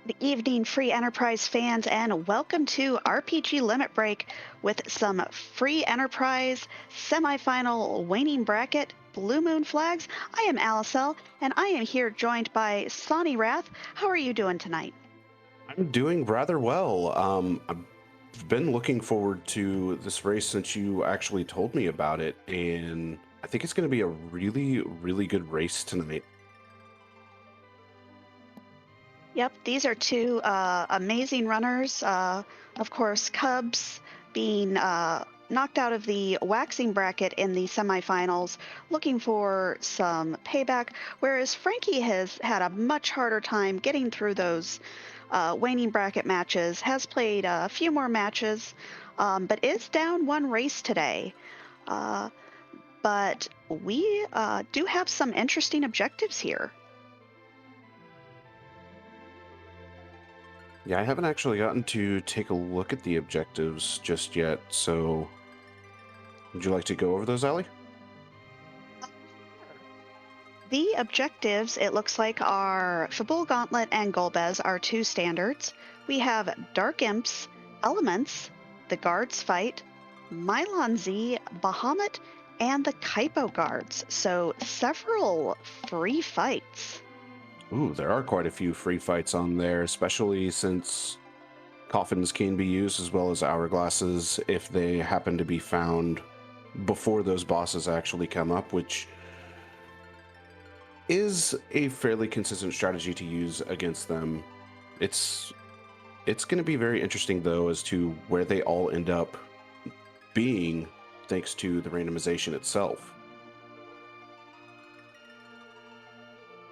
Good evening, Free Enterprise fans, and welcome to RPG Limit Break with some Free Enterprise semifinal waning bracket Blue Moon flags. I am Alicel, and I am here joined by Sonny Wrath. How are you doing tonight? I'm doing rather well. I've been looking forward to this race since you actually told me about it, and I think it's going to be a really, really good race tonight. Yep, these are two amazing runners. Of course, Cubs being knocked out of the waxing bracket in the semifinals, looking for some payback, whereas Frankie has had a much harder time getting through those waning bracket matches, has played a few more matches, but is down one race today. Uh, but we do have some interesting objectives here. Yeah, I haven't actually gotten to take a look at the objectives just yet, so would you like to go over those, Allie? The objectives, it looks like, are Fabul Gauntlet and Golbez are two standards. We have Dark Imps, Elements, the Guards Fight, Mylon Z, Bahamut, and the Kaipo Guards. So several free fights. Ooh, there are quite a few free fights on there, especially since coffins can be used as well as hourglasses if they happen to be found before those bosses actually come up, which is a fairly consistent strategy to use against them. It's it's going to be very interesting though as to where they all end up being thanks to the randomization itself.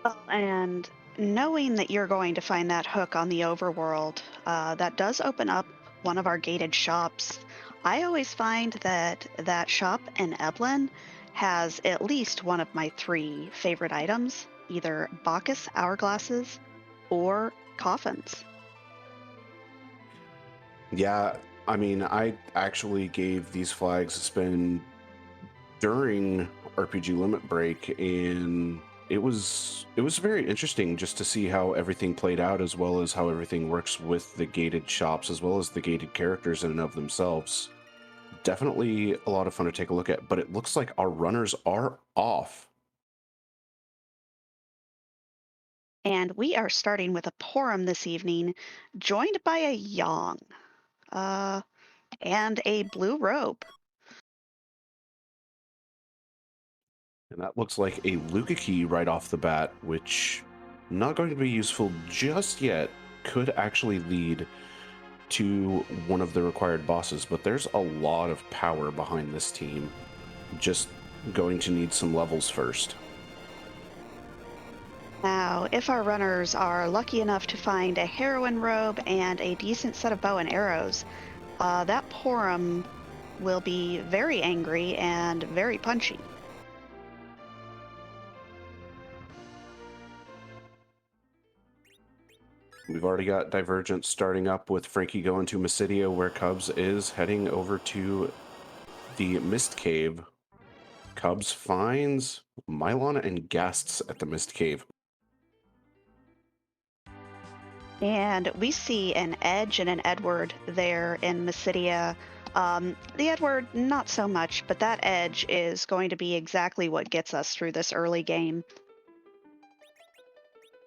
Well, and knowing that you're going to find that hook on the overworld, that does open up one of our gated shops. I always find that that shop in Eblan has at least one of my three favorite items, either Bacchus hourglasses or coffins. Yeah, I mean, I actually gave these flags a spin during RPG Limit Break, and it was very interesting just to see how everything played out, as well as how everything works with the gated shops, as well as the gated characters in and of themselves. Definitely a lot of fun to take a look at, but it looks like our runners are off. And we are starting with a Porum this evening, joined by a Yang uh, and a blue robe. And that looks like a Luca key right off the bat, which not going to be useful just yet. Could actually lead to one of the required bosses, but there's a lot of power behind this team. Just going to need some levels first. Now, if our runners are lucky enough to find a heroine robe and a decent set of bow and arrows, that Porum will be very angry and very punchy. We've already got Divergence starting up with Frankie going to Mysidia, where Cubs is heading over to the Mist Cave. Cubs finds Mylon and Guests at the Mist Cave. And we see an Edge and an Edward there in Mysidia. The Edward, not so much, but that Edge is going to be exactly what gets us through this early game.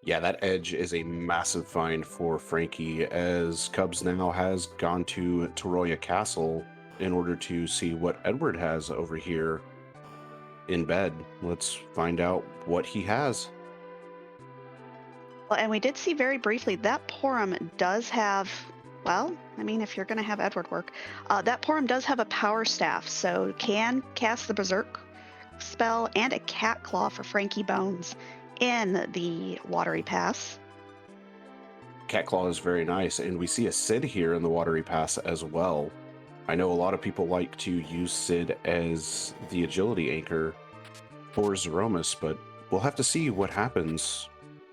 Yeah, that Edge is a massive find for Frankie, as Cubs now has gone to Toroya Castle in order to see what Edward has over here in bed. Let's find out what he has. Well, and we did see very briefly that Porum does have, well, I mean, if you're going to have Edward work, that Porum does have a power staff, so can cast the Berserk spell and a Cat Claw for Frankie Bones in the Watery Pass. Cat Claw is very nice, and we see a Sid here in the Watery Pass as well. I know a lot of people like to use Sid as the agility anchor for Zeromus, but we'll have to see what happens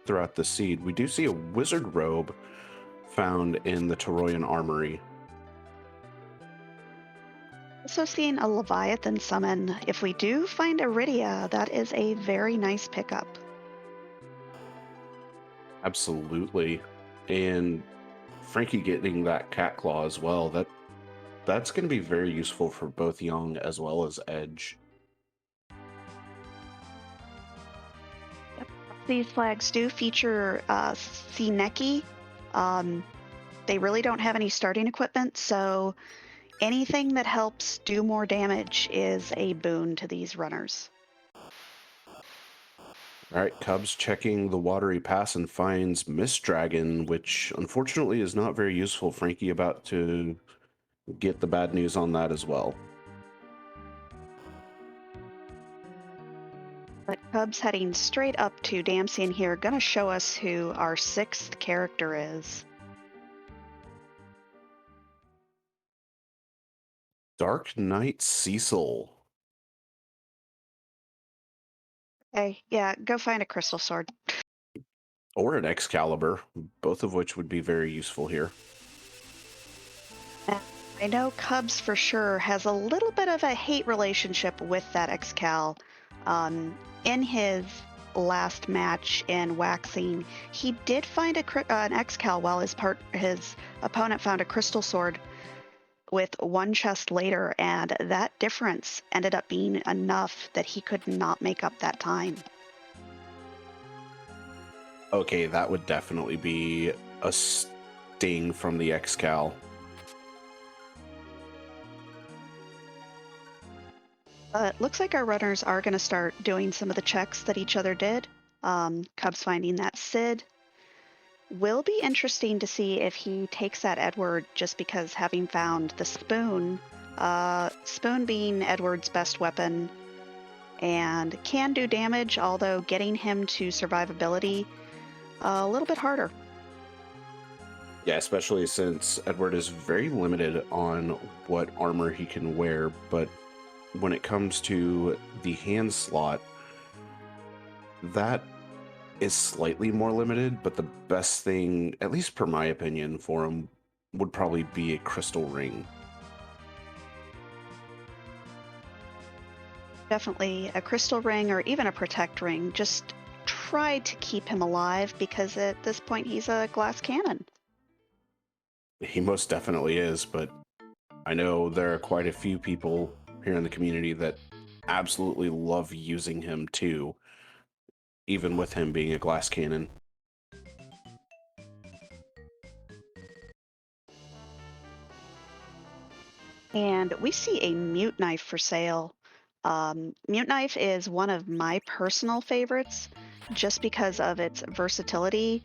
throughout the seed. We do see a wizard robe found in the Toroyan armory. Also seeing a Leviathan summon. If we do find Iridia, that is a very nice pickup. Absolutely. And Frankie getting that cat claw as well, that's going to be very useful for both Young as well as Edge. Yep. These flags do feature Sineki. They really don't have any starting equipment, so anything that helps do more damage is a boon to these runners. All right, Cubs checking the watery pass and finds Mist Dragon, which unfortunately is not very useful. Frankie about to get the bad news on that as well. But Cubs heading straight up to Damsian here, gonna show us who our 6th character is. Dark Knight Cecil. Okay, yeah, go find a crystal sword. Or an Excalibur, both of which would be very useful here. I know Cubs for sure has a little bit of a hate relationship with that Excal. In his last match in Waxing, he did find an Excal while his opponent found a crystal sword with one chest later, and that difference ended up being enough that he could not make up that time. Okay, that would definitely be a sting from the Excal. Looks like our runners are going to start doing some of the checks that each other did. Cubs finding that Sid. Will be interesting to see if he takes that Edward, just because having found the spoon, spoon being Edward's best weapon, and can do damage, although getting him to survivability a little bit harder. Yeah, especially since Edward is very limited on what armor he can wear, but when it comes to the hand slot, that is slightly more limited, but the best thing, at least per my opinion, for him would probably be a crystal ring. Definitely a crystal ring or even a protect ring. Just try to keep him alive, because at this point he's a glass cannon. He most definitely is, but I know there are quite a few people here in the community that absolutely love using him too, even with him being a glass cannon. And we see a mute knife for sale. Mute knife is one of my personal favorites just because of its versatility.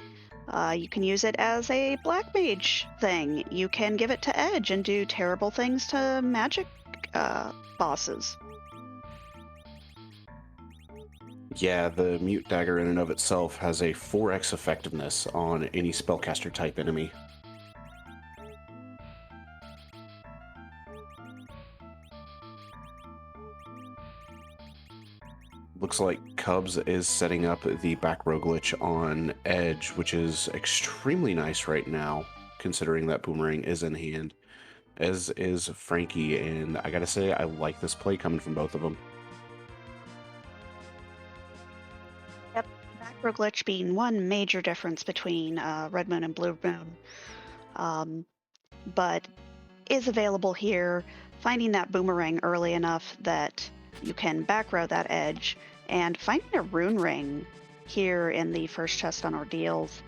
You can use it as a black mage thing. You can give it to Edge and do terrible things to magic bosses. Yeah, the Mute Dagger in and of itself has a 4x effectiveness on any spellcaster type enemy. Looks like Cubs is setting up the back row glitch on Edge, which is extremely nice right now, considering that Boomerang is in hand, as is Frankie, and I gotta say, I like this play coming from both of them. Yep, macro glitch being one major difference between Red Moon and Blue Moon, but is available here. Finding that boomerang early enough that you can back row that Edge, and finding a rune ring here in the first chest on Ordeals.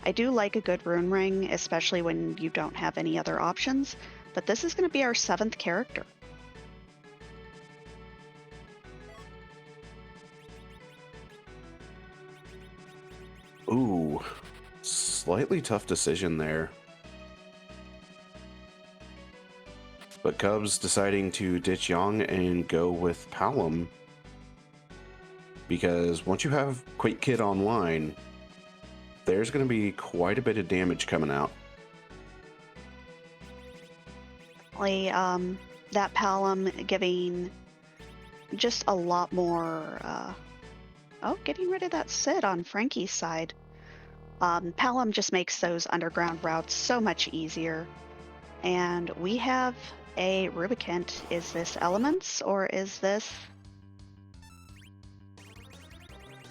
I do like a good rune ring, especially when you don't have any other options, but this is going to be our 7th character. Ooh, slightly tough decision there. But Cubs deciding to ditch Yang and go with Palom, because once you have Quake Kid online, there's going to be quite a bit of damage coming out. That Palom giving just a lot more. Getting rid of that Sid on Frankie's side. Palom just makes those underground routes so much easier. And we have a Rubicant. Is this Elements, or is this...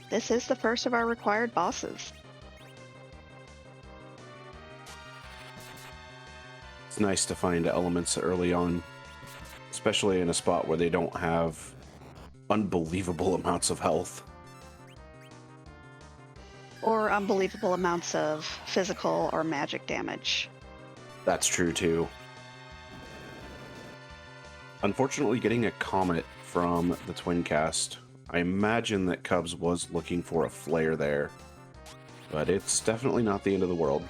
This is the first of our required bosses. It's nice to find elements early on, especially in a spot where they don't have unbelievable amounts of health. Or unbelievable amounts of physical or magic damage. That's true too. Unfortunately, getting a comet from the twin cast, I imagine that Cubs was looking for a flare there, but it's definitely not the end of the world.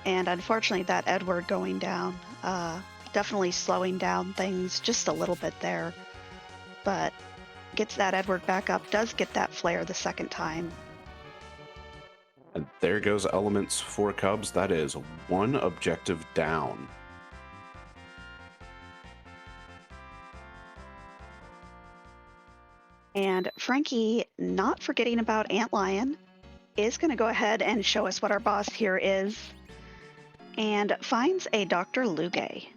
And unfortunately, that Edward going down, definitely slowing down things just a little bit there. But gets that Edward back up, does get that flare the second time. And there goes elements for Cubs. That is one objective down. And Frankie, not forgetting about Antlion, is going to go ahead and show us what our boss here is, and finds a Dr. Lugay.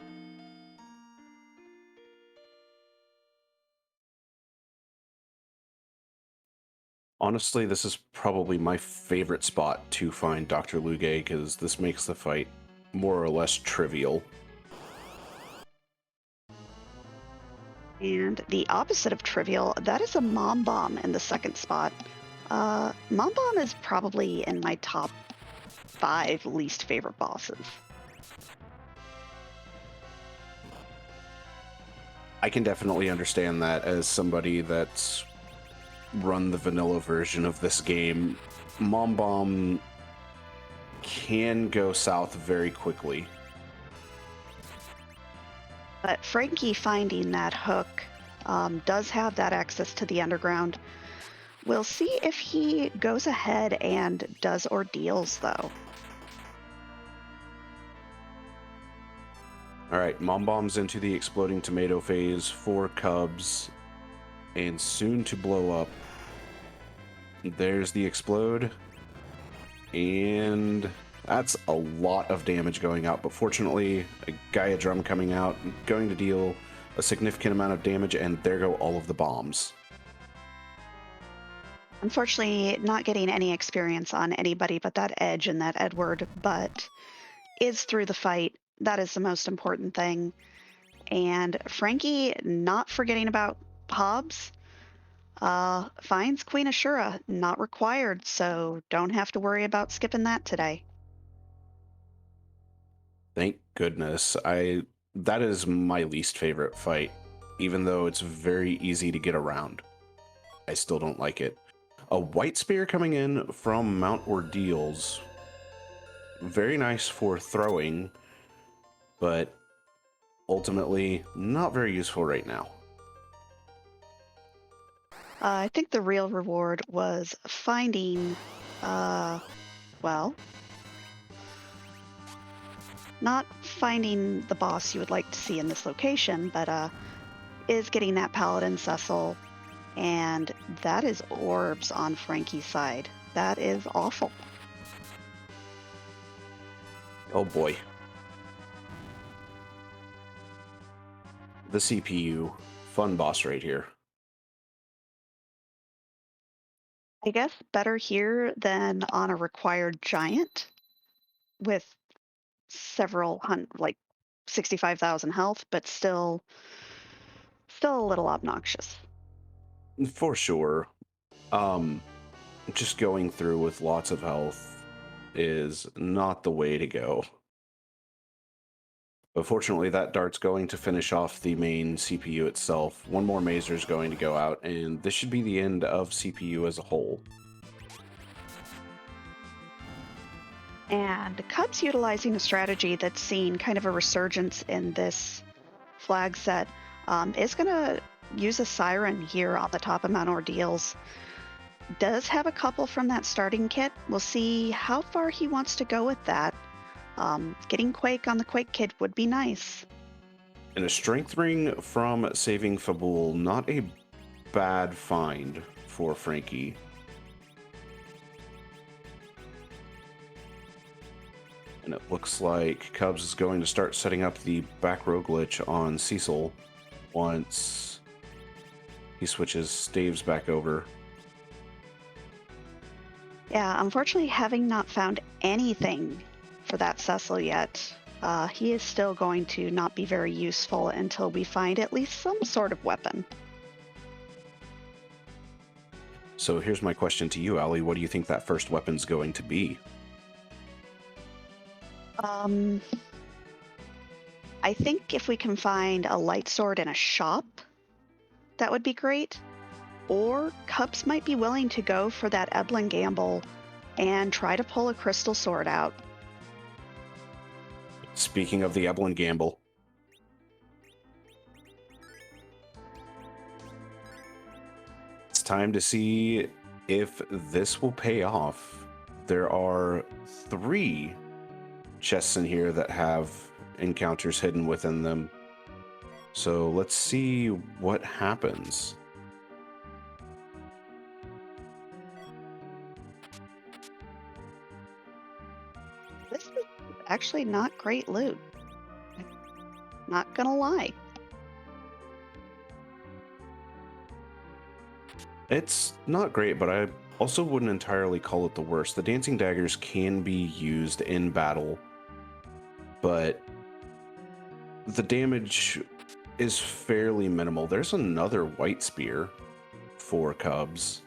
Honestly, this is probably my favorite spot to find Dr. Lugay, because this makes the fight more or less trivial. And the opposite of trivial, that is a Mom Bomb in the second spot. Mom Bomb is probably in my top 5 least favorite bosses. I can definitely understand that as somebody that's run the vanilla version of this game. Mom Bomb can go south very quickly. But Frankie finding that hook does have that access to the underground. We'll see if he goes ahead and does Ordeals, though. All right, Mom Bomb's into the exploding tomato phase for Cubs, and soon to blow up. There's the explode, and that's a lot of damage going out, but fortunately, a Gaia Drum coming out, going to deal a significant amount of damage, and there go all of the bombs. Unfortunately, not getting any experience on anybody but that Edge and that Edward, but is through the fight. That is the most important thing. And Frankie, not forgetting about Hobbs, finds Queen Ashura, not required, so don't have to worry about skipping that today. Thank goodness. That is my least favorite fight, even though it's very easy to get around. I still don't like it. A white spear coming in from Mount Ordeals. Very nice for throwing, but ultimately not very useful right now. I think the real reward was finding, well, not finding the boss you would like to see in this location, but is getting that Paladin Cecil, and that is orbs on Frankie's side. That is awful. Oh boy. The CPU. Fun boss right here. I guess better here than on a required giant with several hundred, like 65,000 health, but still a little obnoxious. For sure. Just going through with lots of health is not the way to go. But fortunately, that dart's going to finish off the main CPU itself. One more Mazer is going to go out, and this should be the end of CPU as a whole. And Cubs utilizing a strategy that's seen kind of a resurgence in this flag set is going to use a Siren here on the top of Mount Ordeals. Does have a couple from that starting kit. We'll see how far he wants to go with that. Getting Quake on the Quake kit would be nice. And a Strength Ring from Saving Fabul. Not a bad find for Frankie. And it looks like Cubs is going to start setting up the back row glitch on Cecil once he switches staves back over. Yeah, unfortunately, having not found anything for that Cecil yet, he is still going to not be very useful until we find at least some sort of weapon. So here's my question to you, Allie. What do you think that first weapon's going to be? I think if we can find a light sword in a shop, that would be great. Or Cubs might be willing to go for that Eblan gamble and try to pull a crystal sword out. Speaking of the Eblan gamble, it's time to see if this will pay off. There are 3 chests in here that have encounters hidden within them. So let's see what happens. This is actually not great loot. Not gonna lie. It's not great, but I also wouldn't entirely call it the worst. The dancing daggers can be used in battle, but the damage is fairly minimal. There's another white spear for Cubs,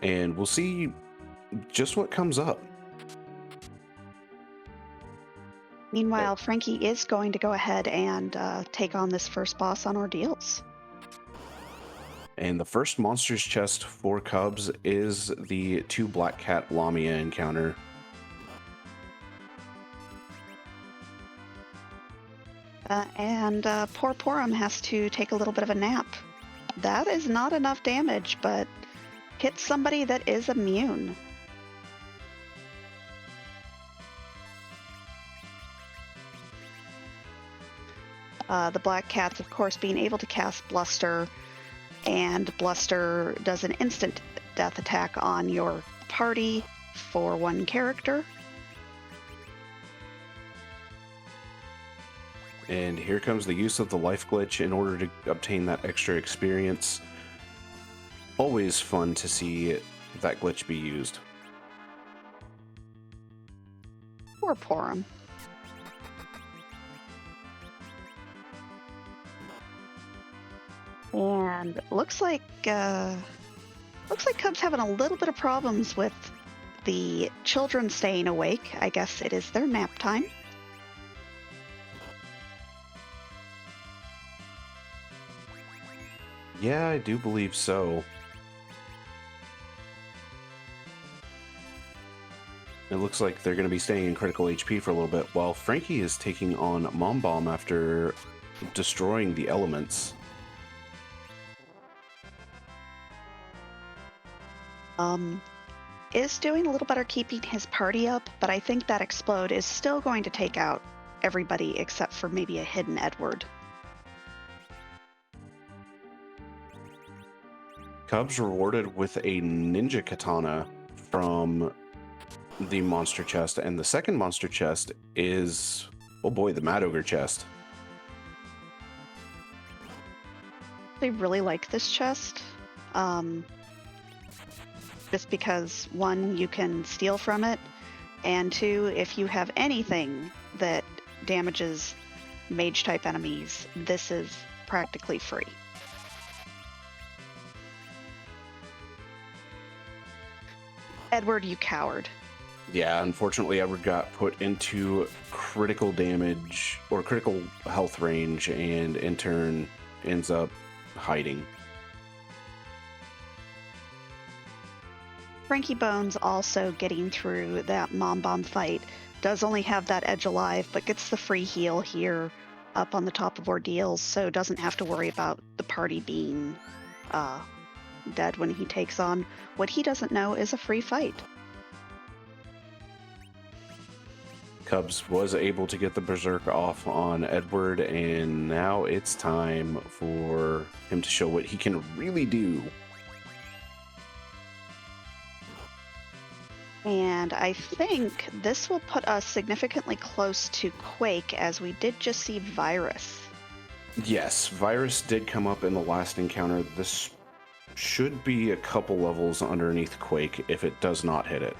and we'll see just what comes up. Meanwhile, Frankie is going to go ahead and take on this first boss on Ordeals. And the first monster's chest for Cubs is the 2 Black Cat Lamia encounter. Poor Porum has to take a little bit of a nap. That is not enough damage, but hits somebody that is immune. The Black Cat's, of course, being able to cast Bluster, and Bluster does an instant death attack on your party for 1 character. And here comes the use of the life glitch in order to obtain that extra experience. Always fun to see that glitch be used. Poor Porum. And looks like Cub's having a little bit of problems with the children staying awake. I guess it is their nap time. Yeah, I do believe so. It looks like they're going to be staying in critical HP for a little bit, while Frankie is taking on Mom Bomb after destroying the elements. Is doing a little better keeping his party up, but I think that explode is still going to take out everybody except for maybe a hidden Edward. Cubs rewarded with a ninja katana from the monster chest, and the second monster chest is, oh boy, the Mad Ogre chest. I really like this chest. Just because 1, you can steal from it, and 2, if you have anything that damages mage type enemies, this is practically free. Edward, you coward. Yeah, unfortunately, Edward got put into critical damage or critical health range, and in turn ends up hiding. Frankie Bones also getting through that Mom Bomb fight does only have that edge alive, but gets the free heal here up on the top of Ordeals, so doesn't have to worry about the party being dead when he takes on what he doesn't know is a free fight. Cubs was able to get the Berserk off on Edward, and now it's time for him to show what he can really do. And I think this will put us significantly close to Quake, as we did just see Virus. Yes, Virus did come up in the last encounter. This should be a couple levels underneath Quake if it does not hit it.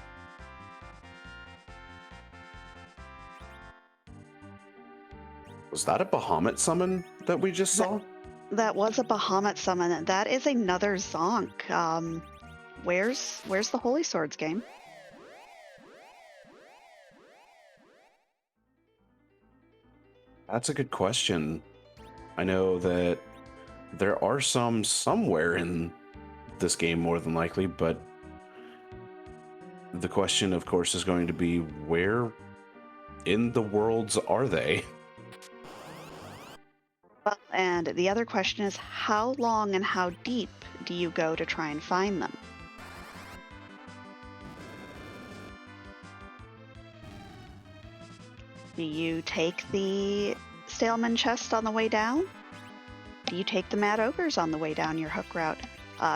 Was that a Bahamut summon that we just saw? That was a Bahamut summon. That is another Zonk. Where's the Holy Swords game? That's a good question. I know that there are some somewhere in this game, more than likely, but the question, of course, is going to be where in the worlds are they? Well, and the other question is how long and how deep do you go to try and find them? Do you take the Staleman chest on the way down? Do you take the Mad Ogres on the way down your hook route?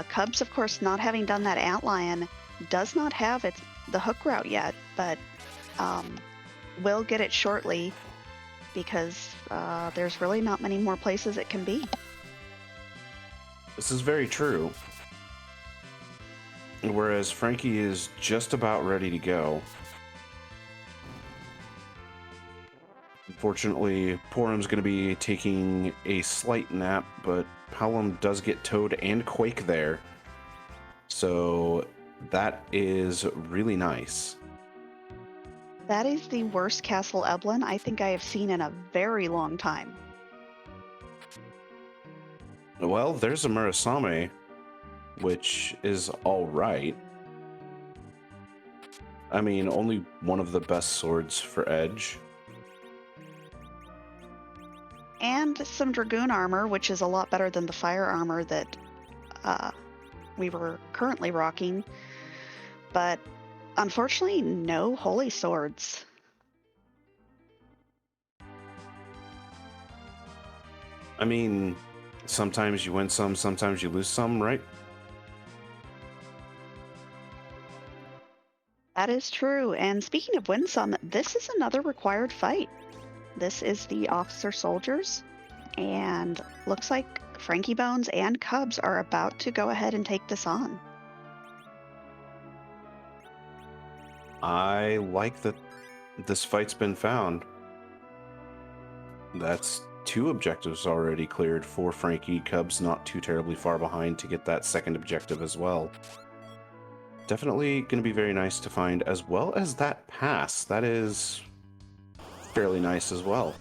Cubs, of course, not having done that Antlion, does not have the hook route yet, but will get it shortly because there's really not many more places it can be. This is very true. Whereas Frankie is just about ready to go. Unfortunately, Porum's going to be taking a slight nap, but Hallam does get Toad and Quake there. So that is really nice. That is the worst Castle Eblan I think I have seen in a very long time. Well, there's a Murasame, which is all right. I mean, only one of the best swords for Edge. And some Dragoon armor, which is a lot better than the fire armor that we were currently rocking. But unfortunately, no holy swords. I mean, sometimes you win some, sometimes you lose some, right? That is true. And speaking of win some, this is another required fight. This is the officer soldiers, and looks like frankiebones and Cubs are about to go ahead and take this on. I like that this fight's been found. That's 2 objectives already cleared for Frankie. Cubs not too terribly far behind to get that second objective as well. Definitely going to be very nice to find, as well as that pass. That is fairly nice as well.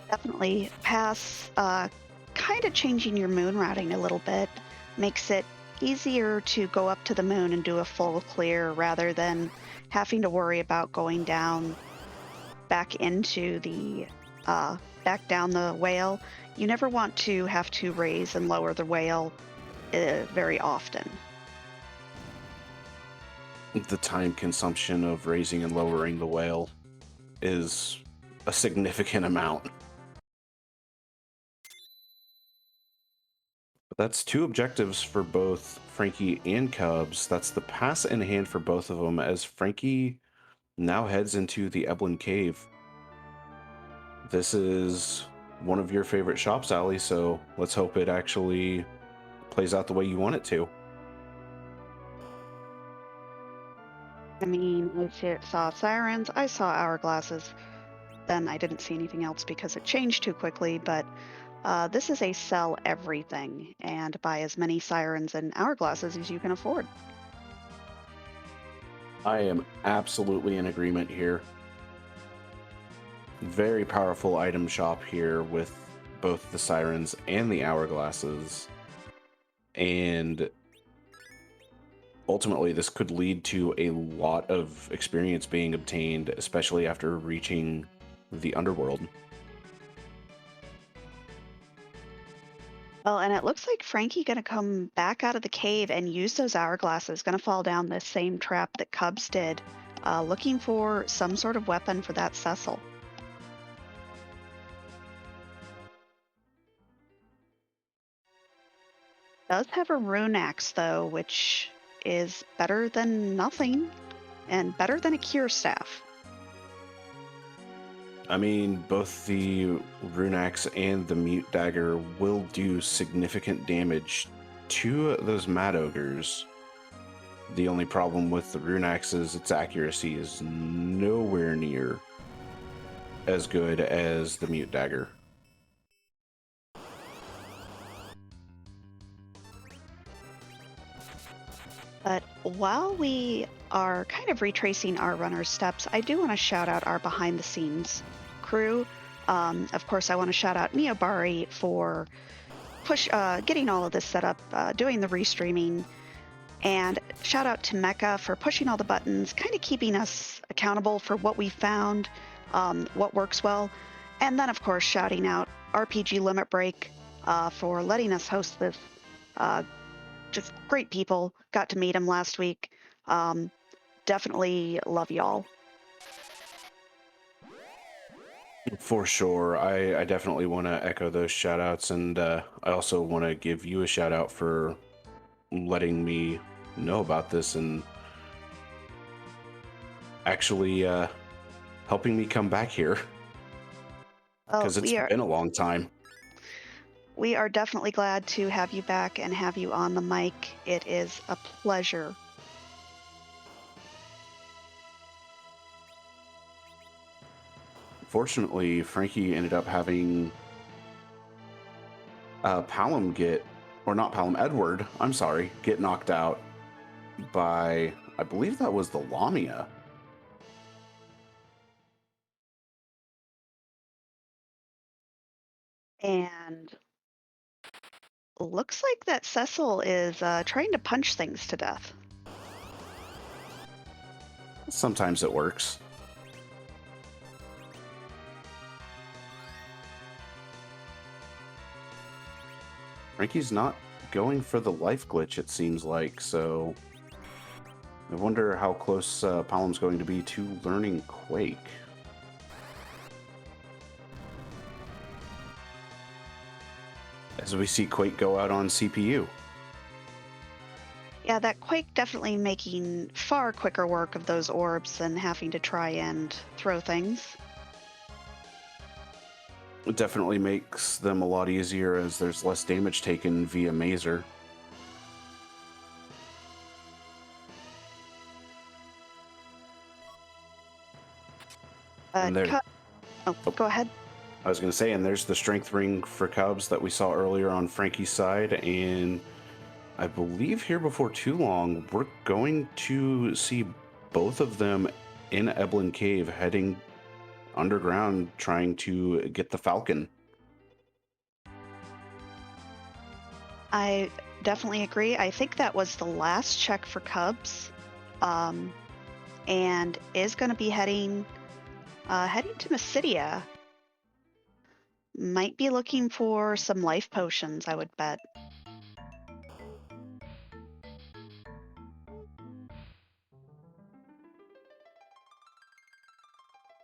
Definitely. Pass, kind of changing your moon routing a little bit, makes it easier to go up to the moon and do a full clear rather than having to worry about going down back into the back down the whale. You never want to have to raise and lower the whale very often. The time consumption of raising and lowering the whale is a significant amount. But that's 2 objectives for both Frankie and Cubs. That's the pass in hand for both of them, as Frankie now heads into the Eblan Cave. This is one of your favorite shops, Allie, so let's hope it actually plays out the way you want it to. I mean, I saw sirens, I saw hourglasses, then I didn't see anything else because it changed too quickly, but this is a sell everything and buy as many sirens and hourglasses as you can afford. I am absolutely in agreement here. Very powerful item shop here with both the sirens and the hourglasses. And ultimately, this could lead to a lot of experience being obtained, especially after reaching the underworld. Well, and it looks like Frankie going to come back out of the cave and use those hourglasses, going to fall down this same trap that Cubs did, looking for some sort of weapon for that Cecil. Does have a rune axe, though, which is better than nothing and better than a cure staff. I mean, both the Rune Axe and the Mute Dagger will do significant damage to those Mad Ogres. The only problem with the Rune Axe is its accuracy is nowhere near as good as the Mute Dagger. But while we are kind of retracing our runner's steps, I do want to shout out our behind the scenes crew. Of course, I want to shout out Neobari for getting all of this set up, doing the restreaming, and shout out to Mecca for pushing all the buttons, kind of keeping us accountable for what we found, what works well. And then, of course, shouting out RPG Limit Break for letting us host this. Just great people. Got to meet them last week. Definitely love y'all. For sure. I definitely want to echo those shout outs, and I also want to give you a shout out for letting me know about this and actually helping me come back here, because it's been a long time. We are definitely glad to have you back and have you on the mic. It is a pleasure. Fortunately, Frankie ended up having Palom Edward, I'm sorry, get knocked out by, I believe that was the Lamia. And looks like that Cecil is trying to punch things to death. Sometimes it works. Frankie's not going for the life glitch, it seems like, so I wonder how close Palom's going to be to learning Quake. As we see Quake go out on CPU. Yeah, that Quake definitely making far quicker work of those orbs than having to try and throw things. It definitely makes them a lot easier as there's less damage taken via Mazer. And there... go ahead. I was going to say, and there's the strength ring for Cubs that we saw earlier on Frankie's side, and I believe here before too long, we're going to see both of them in Eblan Cave heading underground trying to get the Falcon. I definitely agree. I think that was the last check for Cubs, and is going to be heading to Mysidia. Might be looking for some life potions, I would bet.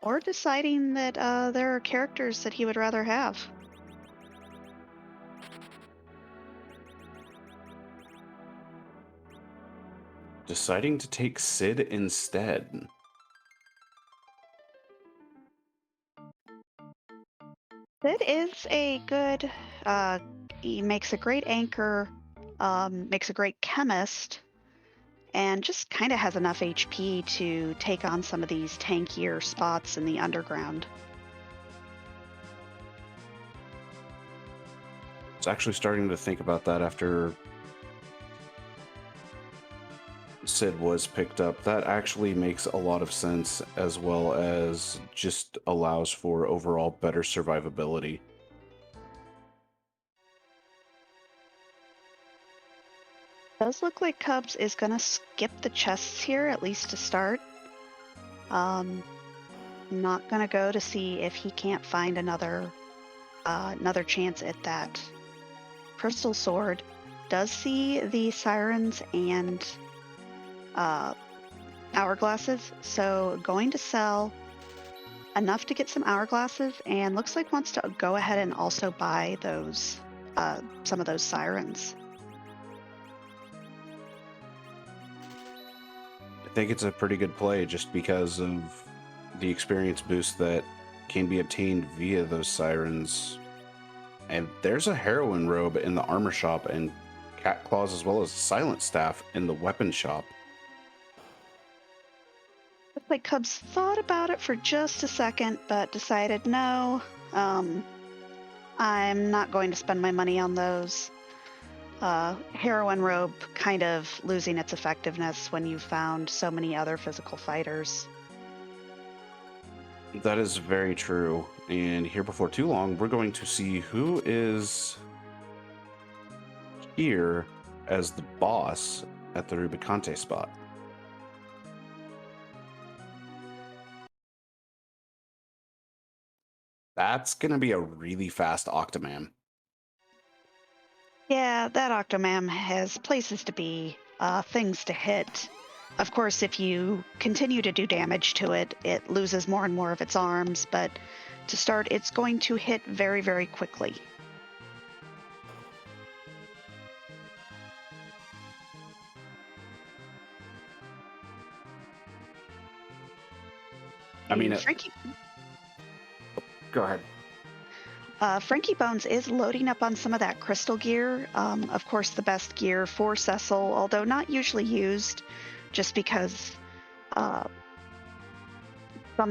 Or deciding that there are characters that he would rather have. Deciding to take Sid instead. Sid is a good, he makes a great anchor, makes a great chemist, and just kind of has enough HP to take on some of these tankier spots in the underground. I was actually starting to think about that after Sid was picked up. That actually makes a lot of sense, as well as just allows for overall better survivability. Does look like Cubs is gonna skip the chests here, at least to start. Not gonna go to see if he can't find another chance at that crystal sword. Does see the sirens and hourglasses, so going to sell enough to get some hourglasses, and looks like wants to go ahead and also buy those some of those sirens. I think it's a pretty good play just because of the experience boost that can be obtained via those sirens. And there's a heroine robe in the armor shop and cat claws as well as silent staff in the weapon shop. Looks like Cubs thought about it for just a second, but decided no. I'm not going to spend my money on those. Heroine robe kind of losing its effectiveness when you've found so many other physical fighters. That is very true. And here before too long, we're going to see who is here as the boss at the Rubicante spot. That's going to be a really fast Octomam. Yeah, that Octomam has places to be, things to hit. Of course, if you continue to do damage to it, it loses more and more of its arms, but to start, it's going to hit very, very quickly. I mean, Frankie, go ahead. Frankie Bones is loading up on some of that crystal gear. Of course, the best gear for Cecil, although not usually used, just because some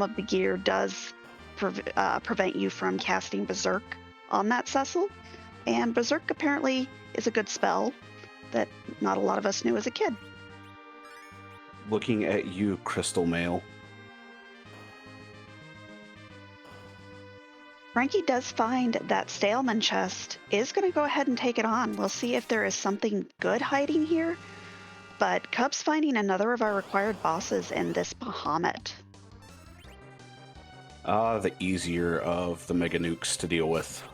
of the gear does prevent you from casting Berserk on that Cecil. And Berserk apparently is a good spell that not a lot of us knew as a kid. Looking at you, Crystal Male. Frankie does find that Staleman chest, is going to go ahead and take it on. We'll see if there is something good hiding here. But Cub's finding another of our required bosses in this Bahamut. The easier of the Mega Nukes to deal with.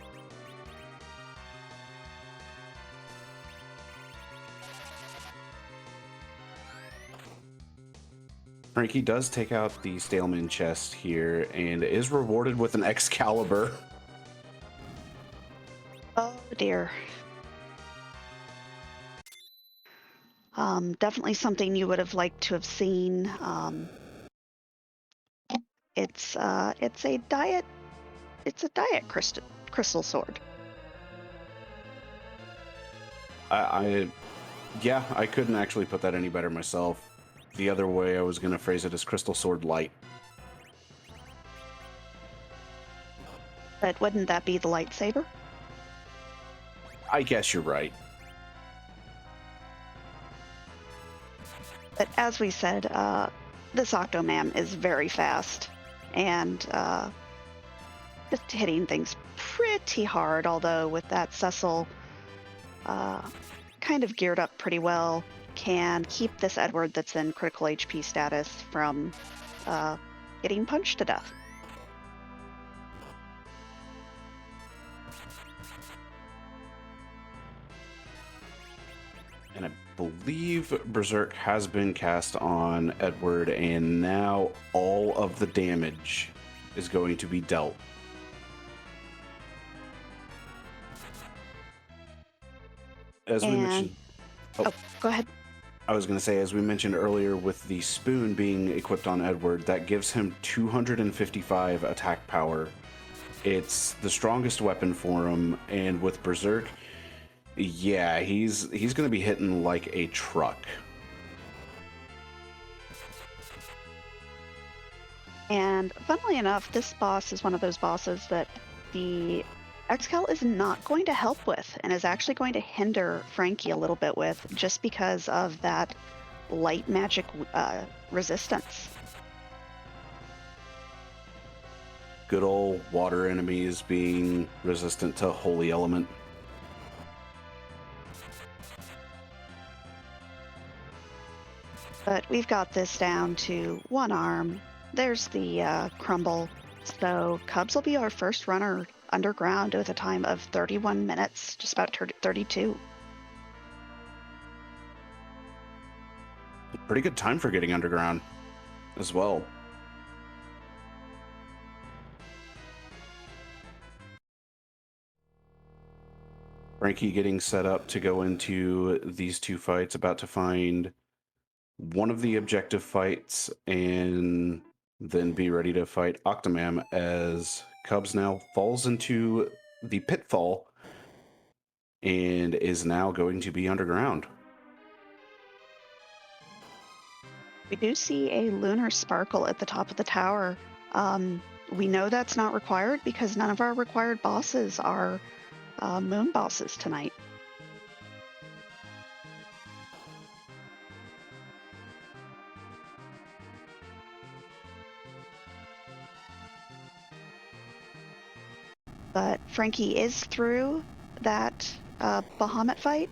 Frankie does take out the Staleman chest here and is rewarded with an Excalibur. Oh dear. Definitely something you would have liked to have seen. It's a diet crystal sword. Yeah, I couldn't actually put that any better myself. The other way I was going to phrase it is Crystal Sword Light. But wouldn't that be the lightsaber? I guess you're right. But as we said, this Octomam is very fast and just hitting things pretty hard, although with that Cecil kind of geared up pretty well, can keep this Edward that's in critical HP status from getting punched to death. And I believe Berserk has been cast on Edward, and now all of the damage is going to be dealt. As we mentioned... Oh, go ahead. I was going to say, as we mentioned earlier, with the spoon being equipped on Edward, that gives him 255 attack power. It's the strongest weapon for him, and with Berserk, yeah, he's going to be hitting like a truck. And funnily enough, this boss is one of those bosses that the Excal is not going to help with and is actually going to hinder Frankie a little bit with, just because of that light magic resistance. Good old water enemies being resistant to holy element. But we've got this down to one arm. There's the crumble. So Cubs will be our first runner underground with a time of 31 minutes, just about 32. Pretty good time for getting underground as well. Frankie getting set up to go into these two fights, about to find one of the objective fights, and then be ready to fight Octomam as Cubs now falls into the pitfall and is now going to be underground. We do see a lunar sparkle at the top of the tower. We know that's not required because none of our required bosses are moon bosses tonight. But Frankie is through that Bahamut fight,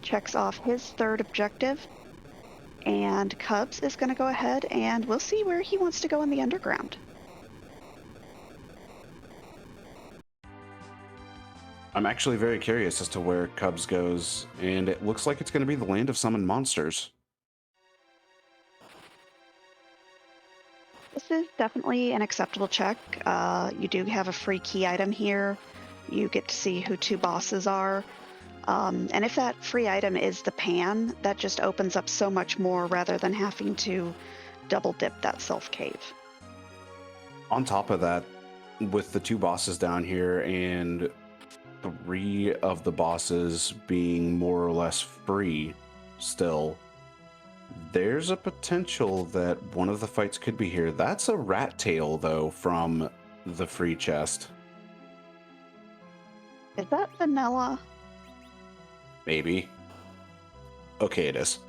checks off his third objective, and Cubs is going to go ahead and we'll see where he wants to go in the underground. I'm actually very curious as to where Cubs goes, and it looks like it's going to be the land of summoned monsters. This is definitely an acceptable check. You do have a free key item here. You get to see who two bosses are. And if that free item is the pan, that just opens up so much more rather than having to double dip that self cave. On top of that, with the two bosses down here and 3 of the bosses being more or less free still, there's a potential that one of the fights could be here. That's a rat tail, though, from the free chest. Is that vanilla? Maybe. Okay, it is.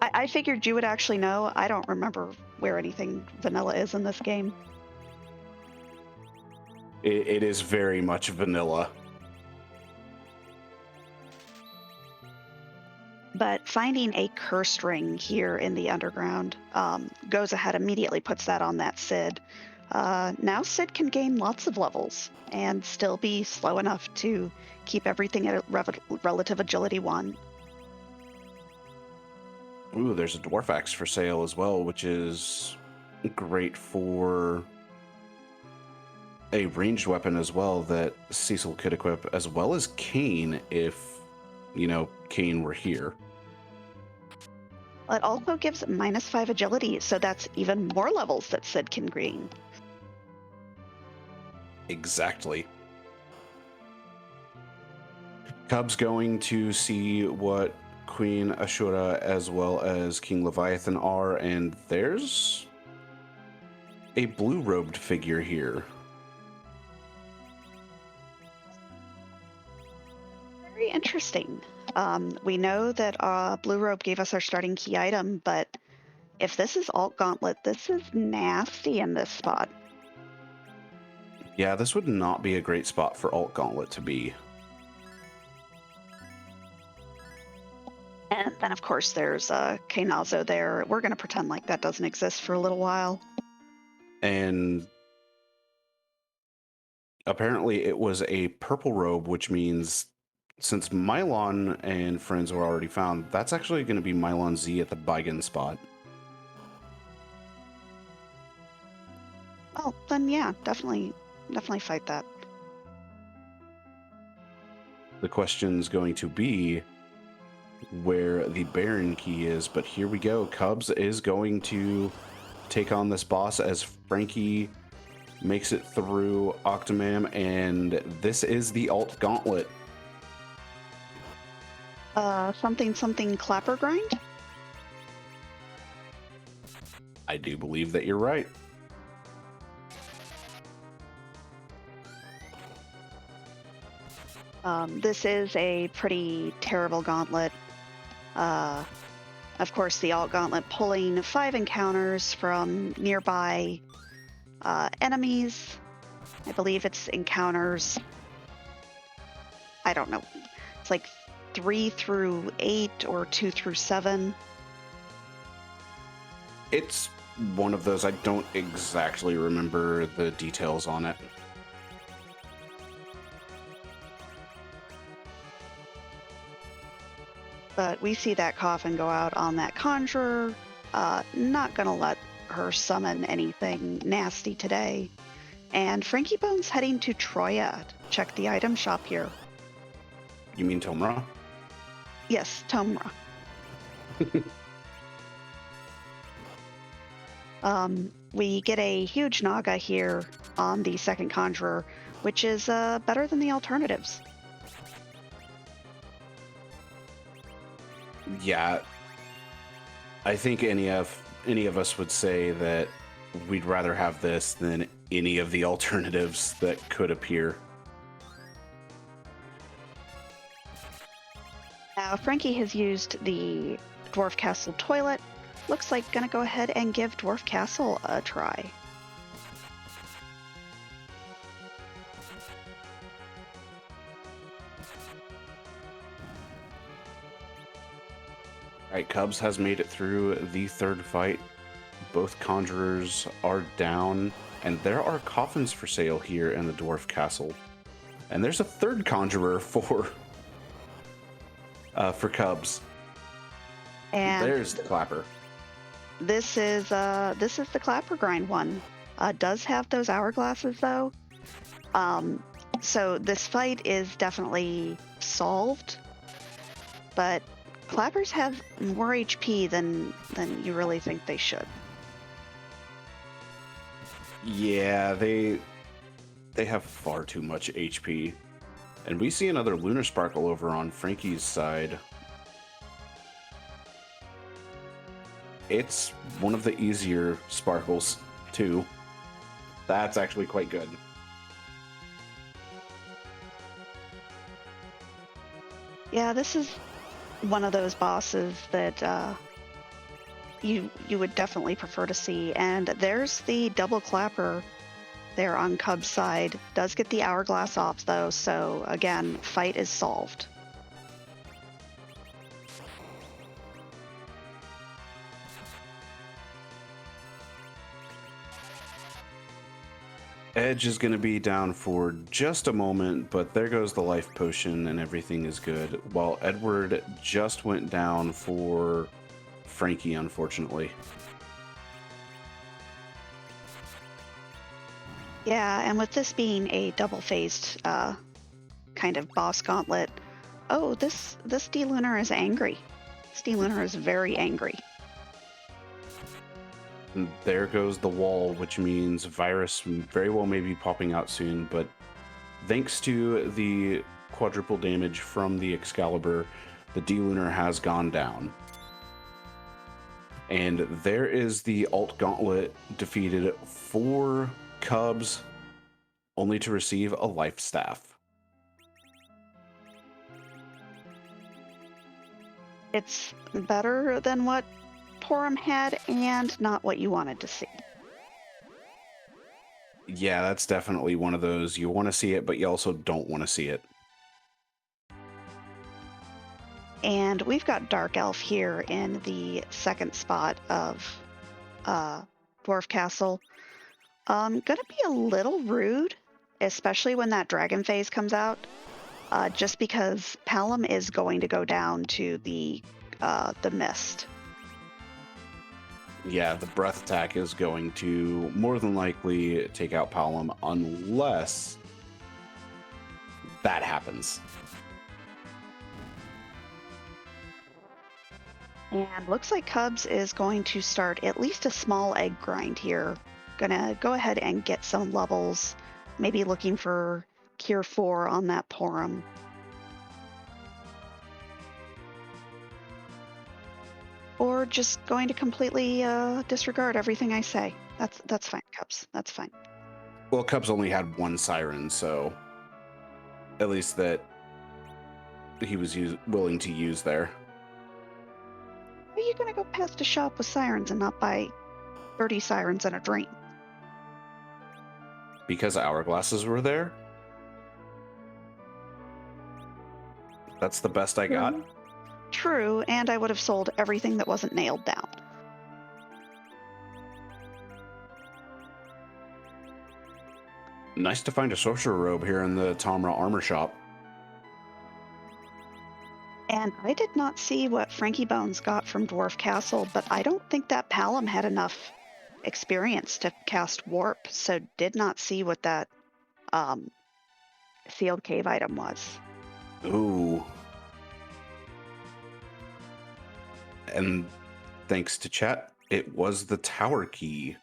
I figured you would actually know. I don't remember where anything vanilla is in this game. It is very much vanilla. But finding a cursed ring here in the underground goes ahead, immediately puts that on that Sid. Now Sid can gain lots of levels and still be slow enough to keep everything at relative agility 1. Ooh, there's a dwarf axe for sale as well, which is great for a ranged weapon as well that Cecil could equip, as well as Kane if, Kane were here. It also gives -5 agility, so that's even more levels that Sid can gain. Exactly. Cub's going to see what Queen Ashura as well as King Leviathan are, and there's a blue-robed figure here. Very interesting. We know that Blue Robe gave us our starting key item, but if this is Alt Gauntlet, this is nasty in this spot. Yeah, this would not be a great spot for Alt Gauntlet to be. And then, of course, there's Kainazo there. We're going to pretend like that doesn't exist for a little while. And apparently it was a purple robe, which means since Mylon and friends were already found, that's actually going to be Mylon Z at the Baigan spot. Oh, then yeah, definitely fight that. The question's going to be where the Baron key is, but here we go. Cubs is going to take on this boss as Frankie makes it through Octomam, and this is the Alt Gauntlet. Something clapper grind? I do believe that you're right. This is a pretty terrible gauntlet. Of course, the Alt Gauntlet pulling 5 encounters from nearby enemies. I believe it's encounters, I don't know, it's like 3 through 8 or 2 through 7. It's one of those. I don't exactly remember the details on it. But we see that coffin go out on that conjurer. Not going to let her summon anything nasty today. And Frankie Bones heading to Troya. Check the item shop here. You mean Tomra? Yes, Tomra. We get a huge Naga here on the second Conjurer, which is better than the alternatives. Yeah, I think any of us would say that we'd rather have this than any of the alternatives that could appear. Now, Frankie has used the Dwarf Castle toilet. Looks like gonna go ahead and give Dwarf Castle a try. All right, Cubs has made it through the third fight. Both conjurers are down, and there are coffins for sale here in the Dwarf Castle. And there's a third conjurer for Cubs. And there's the clapper. this is the clapper grind one. Does have those hourglasses though. So this fight is definitely solved, but clappers have more HP than you really think they should. Yeah, they have far too much HP. And we see another Lunar Sparkle over on Frankie's side. It's one of the easier sparkles, too. That's actually quite good. Yeah, this is one of those bosses that you would definitely prefer to see. And there's the double clapper there on Cub's side. Does get the hourglass off though, so again, fight is solved. Edge is going to be down for just a moment, but there goes the life potion and everything is good. While Edward just went down for Frankie, unfortunately. Yeah, and with this being a double-faced kind of boss gauntlet, oh, this D-Lunar is angry. This D-Lunar is very angry. And there goes the wall, which means virus very well may be popping out soon, but thanks to the quadruple damage from the Excalibur, the D-Lunar has gone down. And there is the alt gauntlet defeated for Cubs, only to receive a life staff. It's better than what Porum had and not what you wanted to see. Yeah, that's definitely one of those. You want to see it, but you also don't want to see it. And we've got Dark Elf here in the second spot of Dwarf Castle. Gonna be a little rude, especially when that dragon phase comes out, just because Palom is going to go down to the mist. Yeah, the breath attack is going to more than likely take out Palom unless that happens. And looks like Cubs is going to start at least a small egg grind here. Gonna go ahead and get some levels, maybe looking for Cure 4 on that Porum. Or just going to completely disregard everything I say. That's fine, Cubs. That's fine. Well, Cubs only had one siren, so at least that he was willing to use there. How are you going to go past a shop with sirens and not buy 30 sirens and a dream? Because hourglasses were there? That's the best I got? True, and I would have sold everything that wasn't nailed down. Nice to find a sorcerer robe here in the Tamra armor shop. And I did not see what Frankie Bones got from Dwarf Castle, but I don't think that Palom had enough experience to cast Warp, so did not see what that sealed cave item was. Ooh. And thanks to chat, It was the tower key.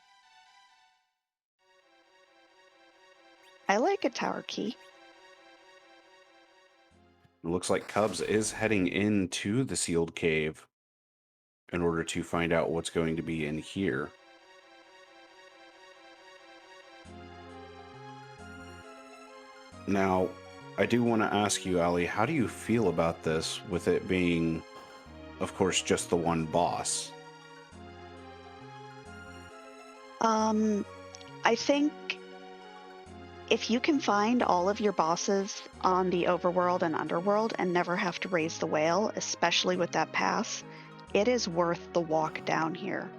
I like a tower key. It looks like Cubs is heading into the sealed cave in order to find out what's going to be in here. Now, I do want to ask you, Ali, how do you feel about this with it being, of course, just the one boss? I think if you can find all of your bosses on the overworld and underworld and never have to raise the whale, especially with that pass, it is worth the walk down here.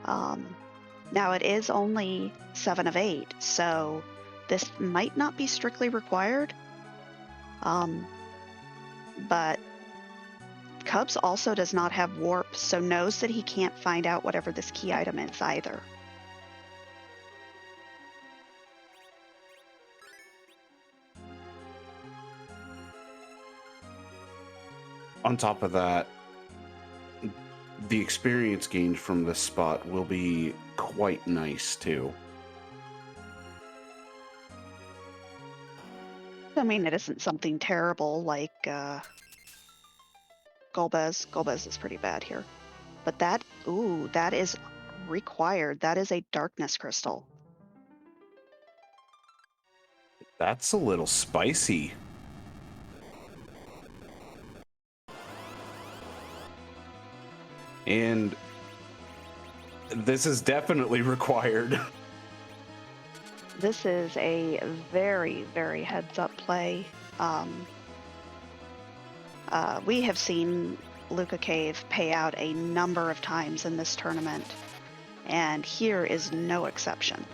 Now it is only 7 of 8, so this might not be strictly required. But Cubs also does not have warp, so knows that he can't find out whatever this key item is either. On top of that, the experience gained from this spot will be quite nice too. I mean, it isn't something terrible like Golbez. Golbez is pretty bad here. But that is required. That is a darkness crystal. That's a little spicy. And this is definitely required. This is a very, very heads-up play. We have seen Luca Cave pay out a number of times in this tournament, and here is no exception.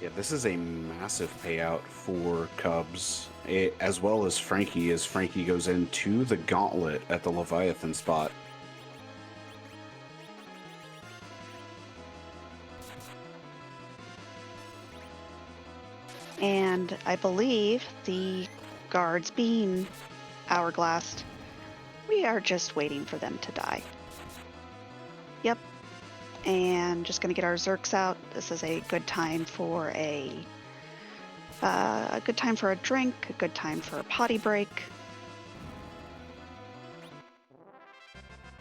Yeah, this is a massive payout for Cubs, as well as Frankie, as Frankie goes into the Gauntlet at the Leviathan spot. And I believe the guards being hourglassed, we are just waiting for them to die. Yep. And just going to get our Zerks out. This is a good time for a good time for a drink, a good time for a potty break.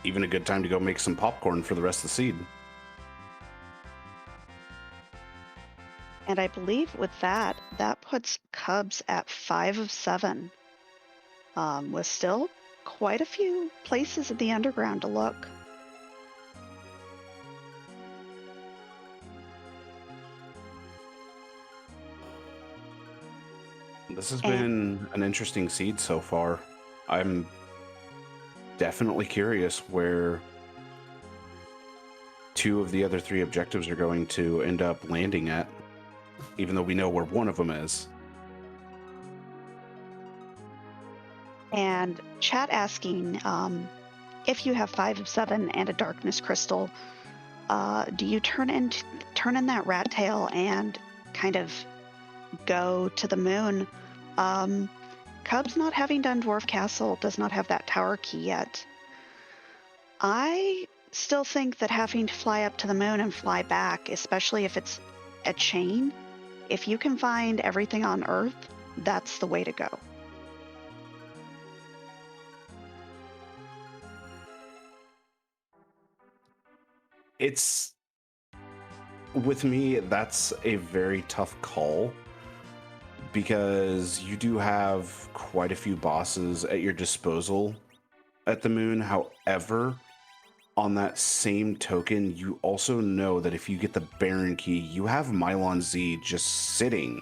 Even a good time to go make some popcorn for the rest of the seed. And I believe with that puts Cubs at 5 of 7, with still quite a few places in the underground to look. This has been an interesting seed so far. I'm definitely curious where 2 of the other 3 objectives are going to end up landing at, even though we know where one of them is. And chat asking, if you have 5 of 7 and a darkness crystal, do you turn in that rat tail and kind of go to the moon? Cubs, not having done Dwarf Castle, does not have that tower key yet. I still think that having to fly up to the moon and fly back, especially if it's a chain, if you can find everything on Earth, that's the way to go. It's, with me, that's a very tough call, because you do have quite a few bosses at your disposal at the moon. However, on that same token, you also know that if you get the Baron key, you have Mylon Z just sitting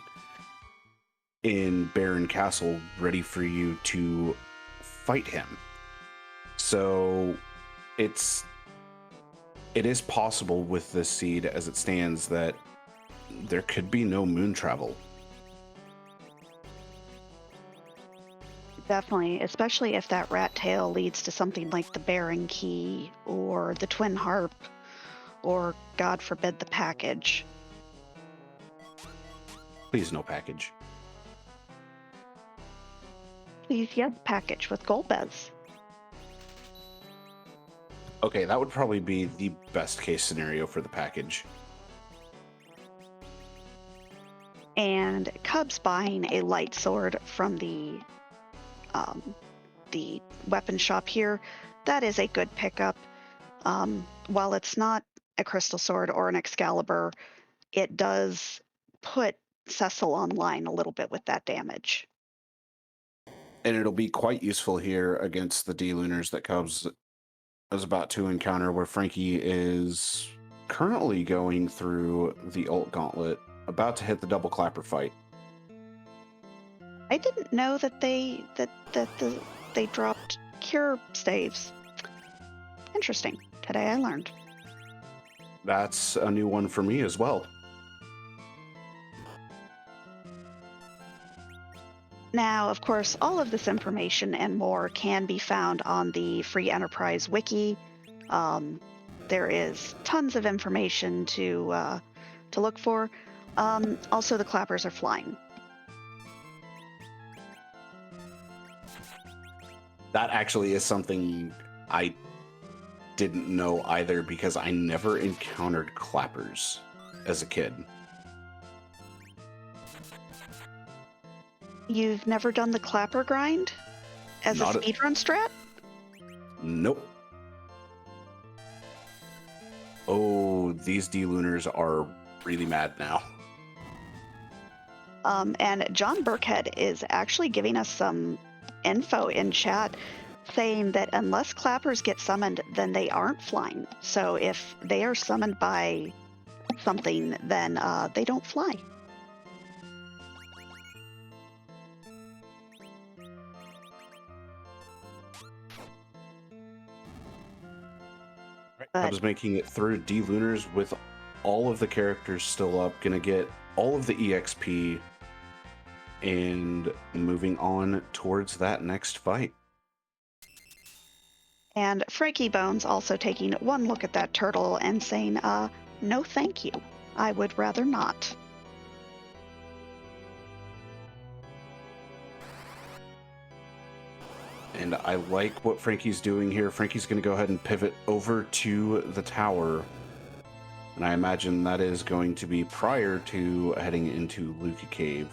in Baron Castle ready for you to fight him. So it is possible with this seed as it stands that there could be no moon travel. Definitely, especially if that rat tail leads to something like the Baron key or the twin harp, or God forbid the package. Please, no package. Please, yes, package with Golbez. Okay, that would probably be the best case scenario for the package. And Cub's buying a light sword from the weapon shop here. That is a good pickup. While it's not a crystal sword or an Excalibur, it does put Cecil online a little bit with that damage. And it'll be quite useful here against the D-Lunars that Cubs is about to encounter, where Frankie is currently going through the ult Gauntlet, about to hit the double clapper fight. I didn't know that they dropped cure staves. Interesting. Today I learned. That's a new one for me as well. Now, of course, all of this information and more can be found on the Free Enterprise Wiki. There is tons of information to look for. Also, the clappers are flying. That actually is something I didn't know either, because I never encountered clappers as a kid. You've never done the clapper grind as a speedrun strat? Nope. Oh, these D-Lunars are really mad now. And John Burkhead is actually giving us some info in chat saying that unless clappers get summoned, then they aren't flying. So if they are summoned by something, then they don't fly. I was making it through D-Lunars with all of the characters still up, gonna get all of the EXP, and moving on towards that next fight. And Frankie Bones also taking one look at that turtle and saying, no thank you. I would rather not. And I like what Frankie's doing here. Frankie's going to go ahead and pivot over to the tower. And I imagine that is going to be prior to heading into Lunar Cave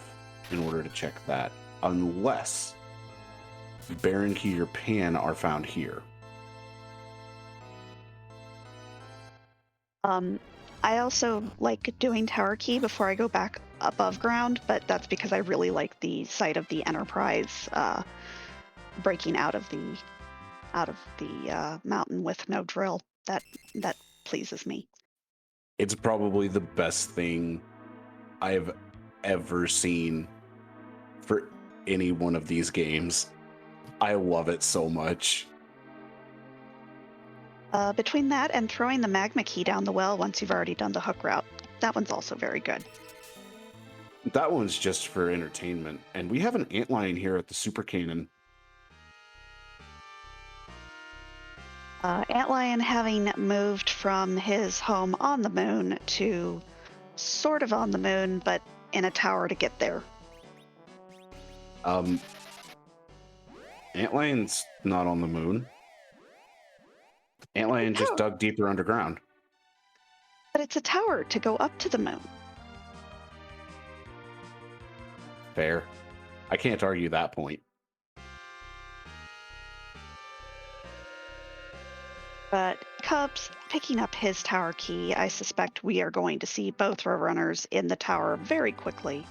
in order to check that. Unless Baron Key or Pan are found here. I also like doing tower key before I go back above ground, but that's because I really like the sight of the Enterprise breaking out of the mountain with no drill. That pleases me. It's probably the best thing I've ever seen for any one of these games. I love it so much. Between that and throwing the magma key down the well once you've already done the hook route, that one's also very good. That one's just for entertainment. And we have an antlion here at the super cannon. Antlion having moved from his home on the moon to sort of on the moon, but in a tower to get there. Antlion's not on the moon. Antlion just dug deeper underground. But it's a tower to go up to the moon. Fair. I can't argue that point. But Cubs picking up his tower key, I suspect we are going to see both Roadrunners in the tower very quickly.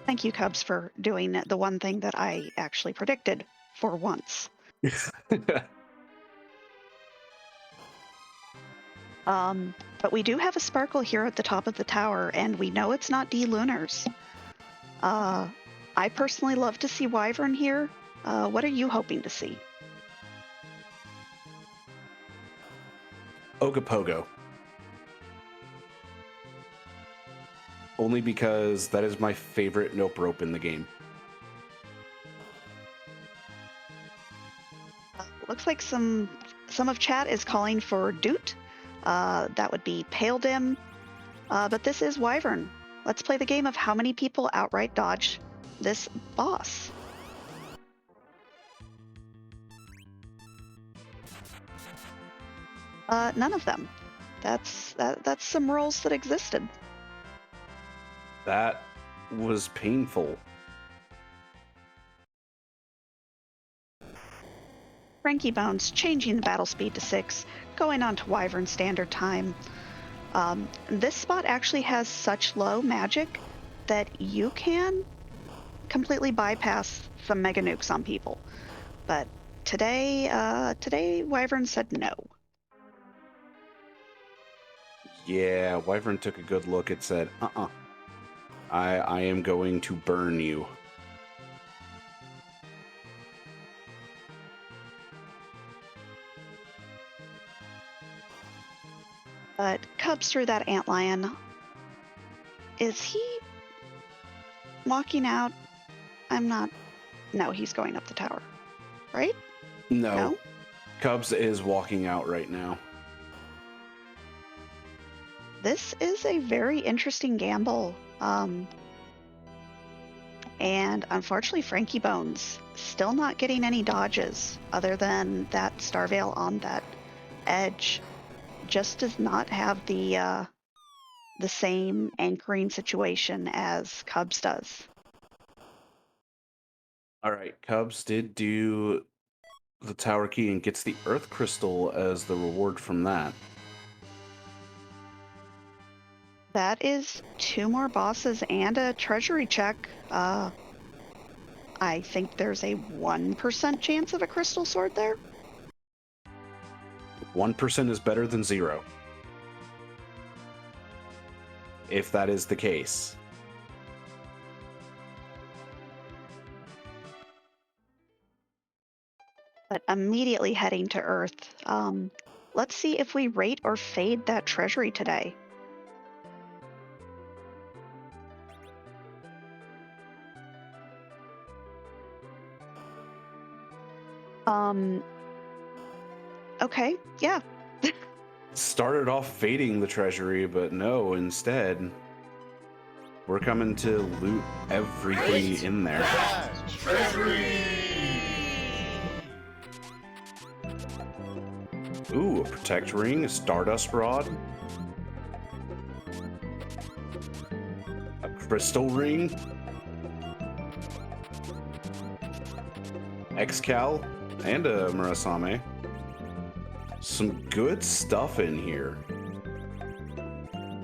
Thank you, Cubs, for doing the one thing that I actually predicted for once. But we do have a sparkle here at the top of the tower, and we know it's not D-Lunars. I personally love to see Wyvern here. What are you hoping to see? Ogopogo. Only because that is my favorite nope rope in the game. Looks like some of chat is calling for Doot. That would be Pale Dim. But this is Wyvern. Let's play the game of how many people outright dodge this boss. None of them. That's some rolls that existed. That was painful. Frankiebones changing the battle speed to 6, going on to Wyvern standard time. This spot actually has such low magic that you can completely bypass some mega nukes on people. But today Wyvern said no. Yeah, Wyvern took a good look and said, I am going to burn you. But Cubs through that antlion. Is he walking out? I'm not. No, he's going up the tower. Right? No. Cubs is walking out right now. This is a very interesting gamble. And unfortunately, Frankiebones still not getting any dodges other than that Starveil on that edge. Just does not have the same anchoring situation as Cubs does. All right, Cubs did do the tower key and gets the earth crystal as the reward from that. That is 2 more bosses and a treasury check. I think there's a 1% chance of a crystal sword there. 1% is better than 0. If that is the case. But immediately heading to Earth. Let's see if we rate or fade that treasury today. Okay, yeah. Started off fading the treasury, but no, instead, we're coming to loot everything in there. Treasury! Ooh, a protect ring, a stardust rod, a crystal ring, Excal, and a Murasame. Some good stuff in here.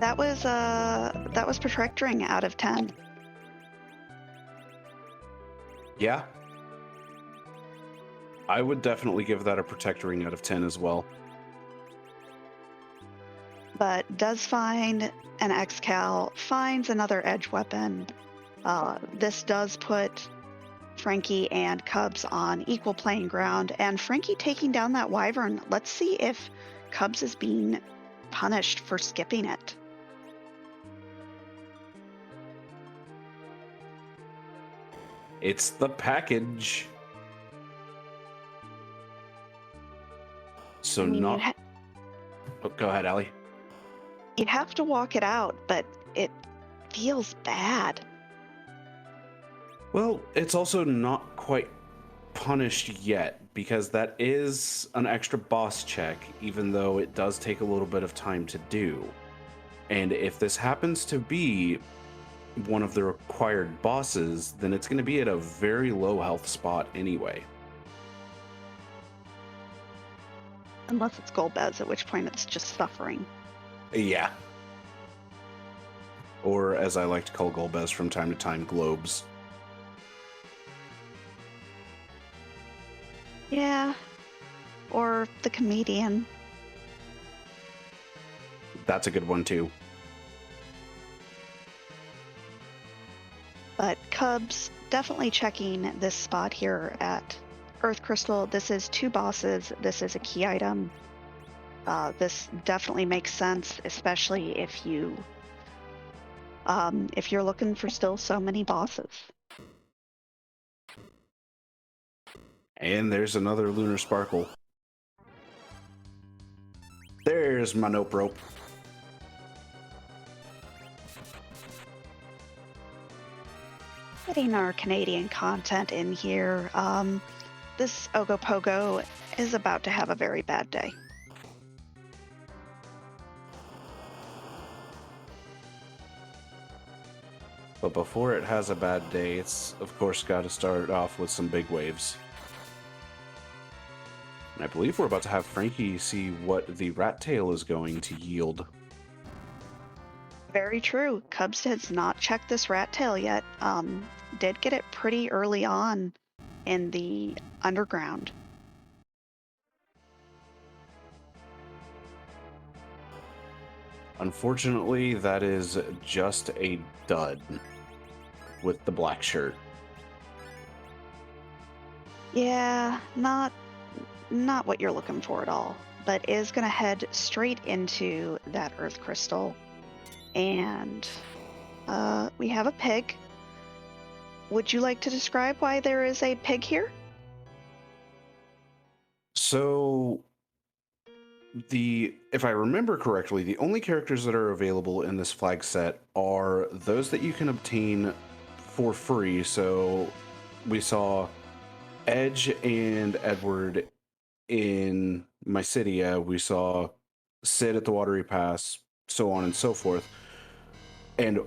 That was protect ring out of 10. Yeah. I would definitely give that a protect ring out of 10 as well. But does find an Excal, finds another edge weapon. This does put Frankie and Cubs on equal playing ground, and Frankie taking down that Wyvern. Let's see if Cubs is being punished for skipping it. It's the package. So I mean, not... Oh, go ahead, Allie. You'd have to walk it out, but it feels bad. Well, it's also not quite punished yet, because that is an extra boss check, even though it does take a little bit of time to do. And if this happens to be one of the required bosses, then it's going to be at a very low health spot anyway. Unless it's Golbez, at which point it's just suffering. Yeah. Or, as I like to call Golbez from time to time, globes. Yeah. Or the comedian. That's a good one, too. But Cubs definitely checking this spot here at Earth Crystal. This is 2 bosses. This is a key item. This definitely makes sense, especially if you're looking for still so many bosses. And there's another Lunar Sparkle. There's my nope rope. Getting our Canadian content in here. This Ogopogo is about to have a very bad day. But before it has a bad day, it's of course got to start off with some big waves. And I believe we're about to have Frankie see what the rat tail is going to yield. Very true. Cubs has not checked this rat tail yet. Did get it pretty early on in the underground. Unfortunately, that is just a dud with the black shirt. Yeah, not what you're looking for at all, but is going to head straight into that earth crystal. And we have a pig. Would you like to describe why there is a pig here? So, if I remember correctly, the only characters that are available in this flag set are those that you can obtain for free. So, we saw Edge and Edward in Mysidia. We saw Sid at the Watery Pass, so on and so forth. And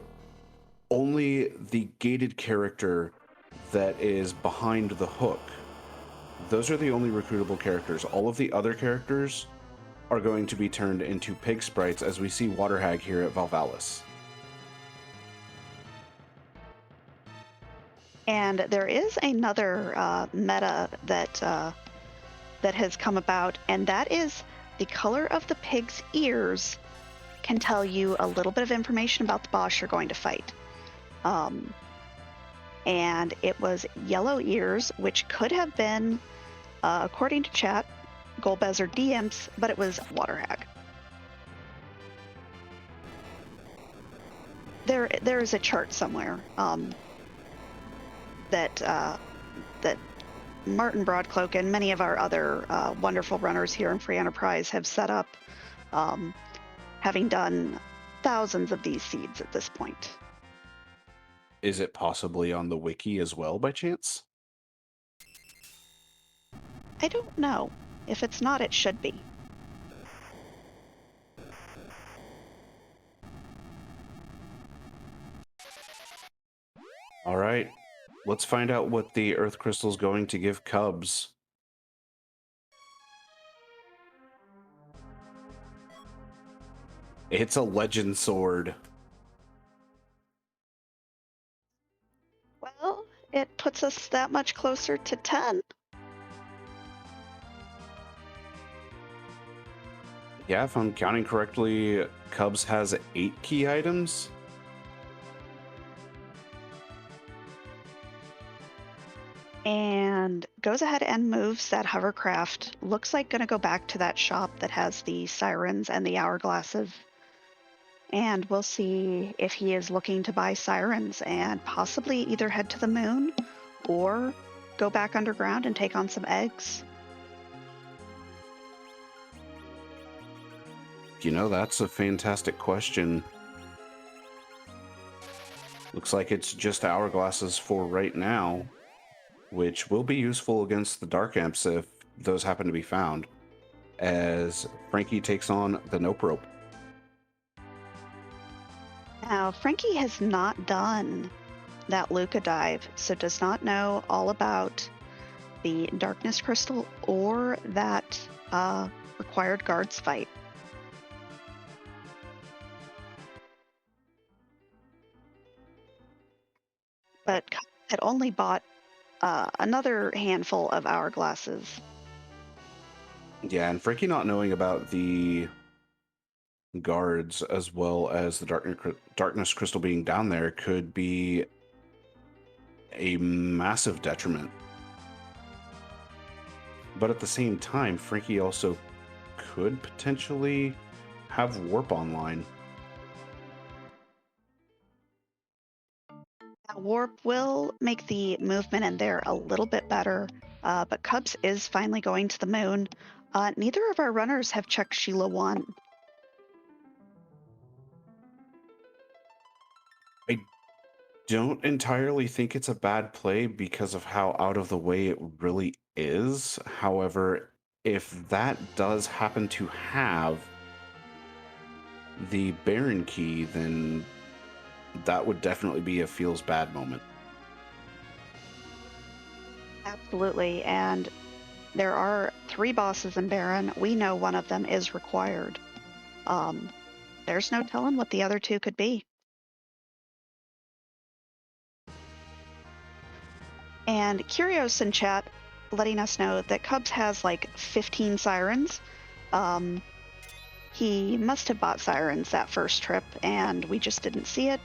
only the gated character that is behind the hook, those are the only recruitable characters. All of the other characters are going to be turned into pig sprites, as we see Waterhag here at Valvalis. And there is another meta that has come about, and that is the color of the pig's ears can tell you a little bit of information about the boss you're going to fight. And it was yellow ears, which could have been, according to chat, Golbez or Diemps, but it was Waterhag. There is a chart somewhere that Martin Broadcloak and many of our other wonderful runners here in Free Enterprise have set up, having done thousands of these seeds at this point. Is it possibly on the wiki as well, by chance? I don't know. If it's not, it should be. All right, let's find out what the Earth Crystal is going to give Cubs. It's a legend sword. Well, it puts us that much closer to 10. Yeah, if I'm counting correctly, Cubs has 8 key items. And goes ahead and moves that hovercraft. Looks like going to go back to that shop that has the sirens and the hourglasses. And we'll see if he is looking to buy sirens and possibly either head to the moon or go back underground and take on some eggs. You know, that's a fantastic question. Looks like it's just hourglasses for right now, which will be useful against the Dark Imps if those happen to be found, as Frankie takes on the Nope Rope. Now, Frankie has not done that Luca dive, so does not know all about the Darkness Crystal or that required guards fight. But had only bought another handful of hourglasses. Yeah, and Frankie not knowing about the guards as well as the Darkness Crystal being down there could be a massive detriment. But at the same time, Frankie also could potentially have Warp online. Now, Warp will make the movement in there a little bit better, but Cubs is finally going to the moon. Neither of our runners have checked Sheila 1. don't entirely think it's a bad play because of how out of the way it really is. However, if that does happen to have the Baron key, then that would definitely be a feels bad moment. Absolutely. And there are 3 bosses in Baron. We know one of them is required. There's no telling what the other 2 could be. And Curios in chat letting us know that Cubs has like 15 sirens. He must have bought sirens that first trip and we just didn't see it.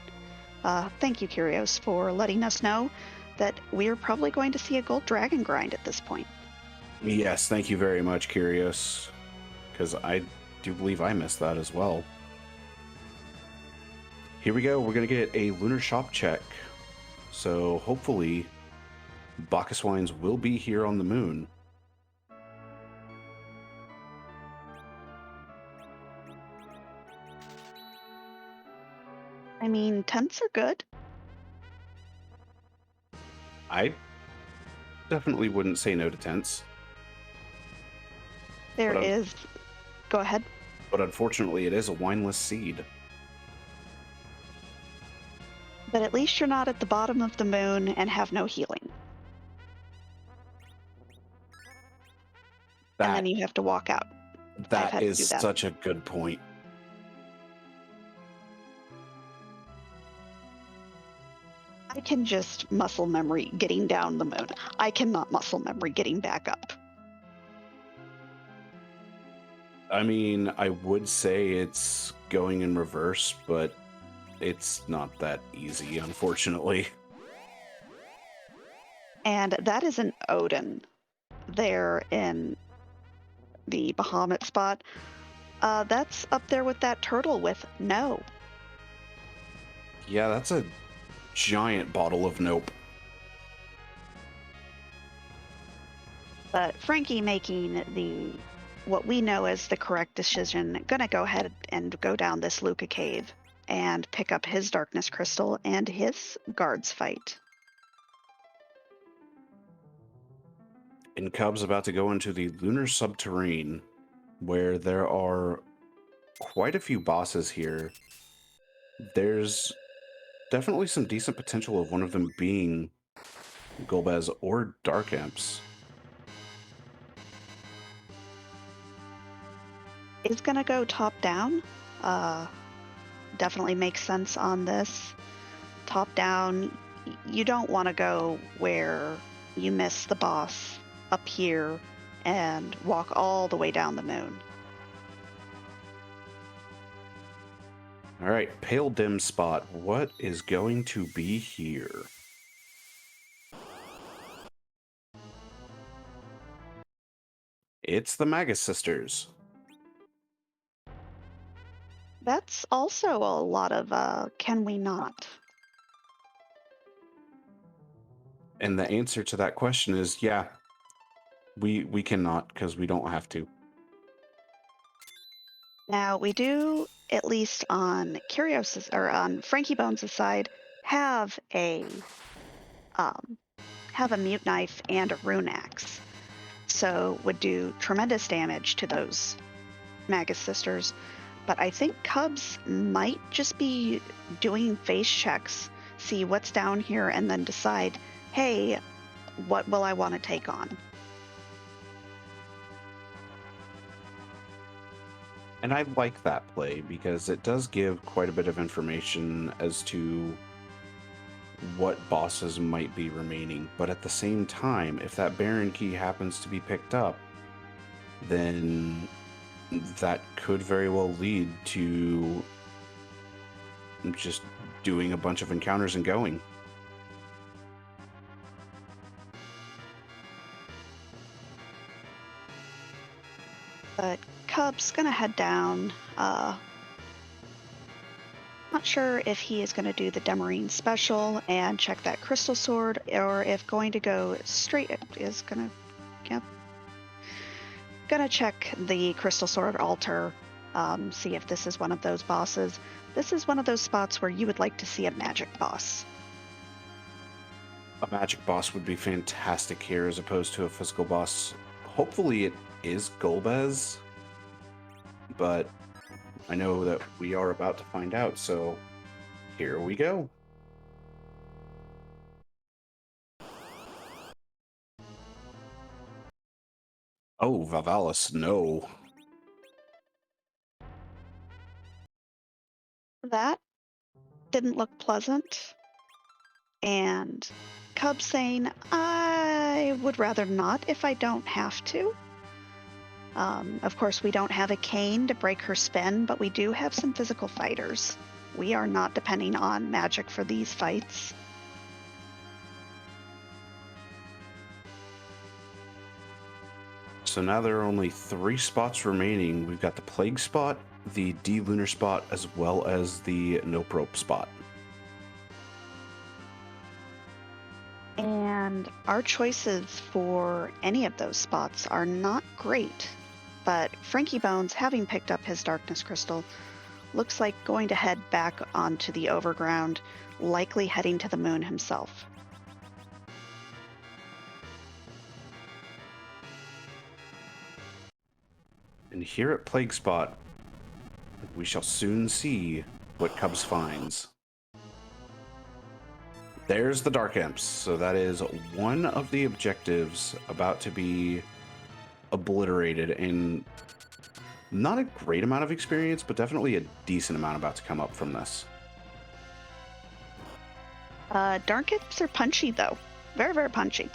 Thank you, Curios, for letting us know that we're probably going to see a gold dragon grind at this point. Yes, thank you very much, Curious, because I do believe I missed that as well. Here we go. We're going to get a lunar shop check. So hopefully Bacchus wines will be here on the moon. I mean, tents are good. I definitely wouldn't say no to tents. There is... Go ahead. But unfortunately, it is a wineless seed. But at least you're not at the bottom of the moon and have no healing. And then you have to walk out. That is such a good point. I can just muscle memory getting down the moon. I cannot muscle memory getting back up. I mean, I would say it's going in reverse, but it's not that easy, unfortunately. And that is an Odin there in the Bahamut spot. That's up there with that turtle with no. Yeah, that's a giant bottle of nope. But Frankie making what we know as the correct decision, gonna go ahead and go down this Luca cave and pick up his darkness crystal and his guards fight. And Cub's about to go into the lunar subterrane, where there are quite a few bosses here. There's definitely some decent potential of one of them being Golbez or Dark Imps. Is gonna go top down. Definitely makes sense on this. Top down, you don't want to go where you miss the boss up here and walk all the way down the moon. All right, pale dim spot. What is going to be here? It's the Magus Sisters. That's also a lot of can we not? And the answer to that question is yeah, we cannot, because we don't have to. Now we do, at least on Curios or on Frankie Bones' side, have a mute knife and a rune axe, so would do tremendous damage to those Magus Sisters. But I think Cubs might just be doing face checks, see what's down here, and then decide, hey, what will I want to take on? And I like that play because it does give quite a bit of information as to what bosses might be remaining. But at the same time, if that Baron key happens to be picked up, then that could very well lead to just doing a bunch of encounters and going. But Cub's gonna head down. Not sure if he is going to do the Demarine special and check that crystal sword, or if going to go straight is gonna, yep, gonna check the crystal sword altar, see if this is one of those bosses. This is one of those spots where you would like to see a magic boss. A magic boss would be fantastic here as opposed to a physical boss. Hopefully it is Golbez, but I know that we are about to find out, so here we go. Oh, Vavalis, no. That didn't look pleasant. And Cub saying, I would rather not if I don't have to. Of course, we don't have a cane to break her spin, but we do have some physical fighters. We are not depending on magic for these fights. So now there are only 3 spots remaining. We've got the Plague spot, the D-Lunar spot, as well as the Nope Rope spot. And our choices for any of those spots are not great. But frankiebones, having picked up his darkness crystal, looks like going to head back onto the overground, likely heading to the moon himself. And here at Plague Spot, we shall soon see what Cubs finds. There's the Dark Imps, so that is one of the objectives about to be obliterated, and not a great amount of experience, but definitely a decent amount about to come up from this. Dark Imps are punchy, though. Very, very punchy.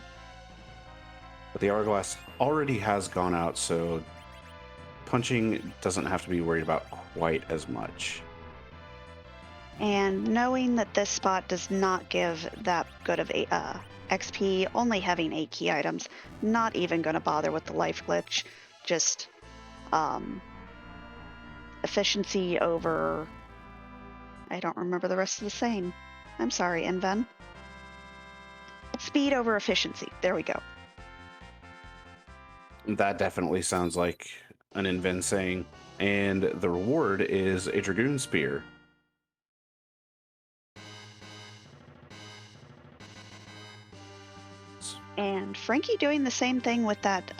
But the Hourglass already has gone out, so punching doesn't have to be worried about quite as much. And knowing that this spot does not give that good of XP, only having 8 key items, not even going to bother with the life glitch. Just efficiency over... I don't remember the rest of the saying. I'm sorry, Inven. Speed over efficiency. There we go. That definitely sounds like an Inven saying. And the reward is a Dragoon Spear. And Frankie doing the same thing with that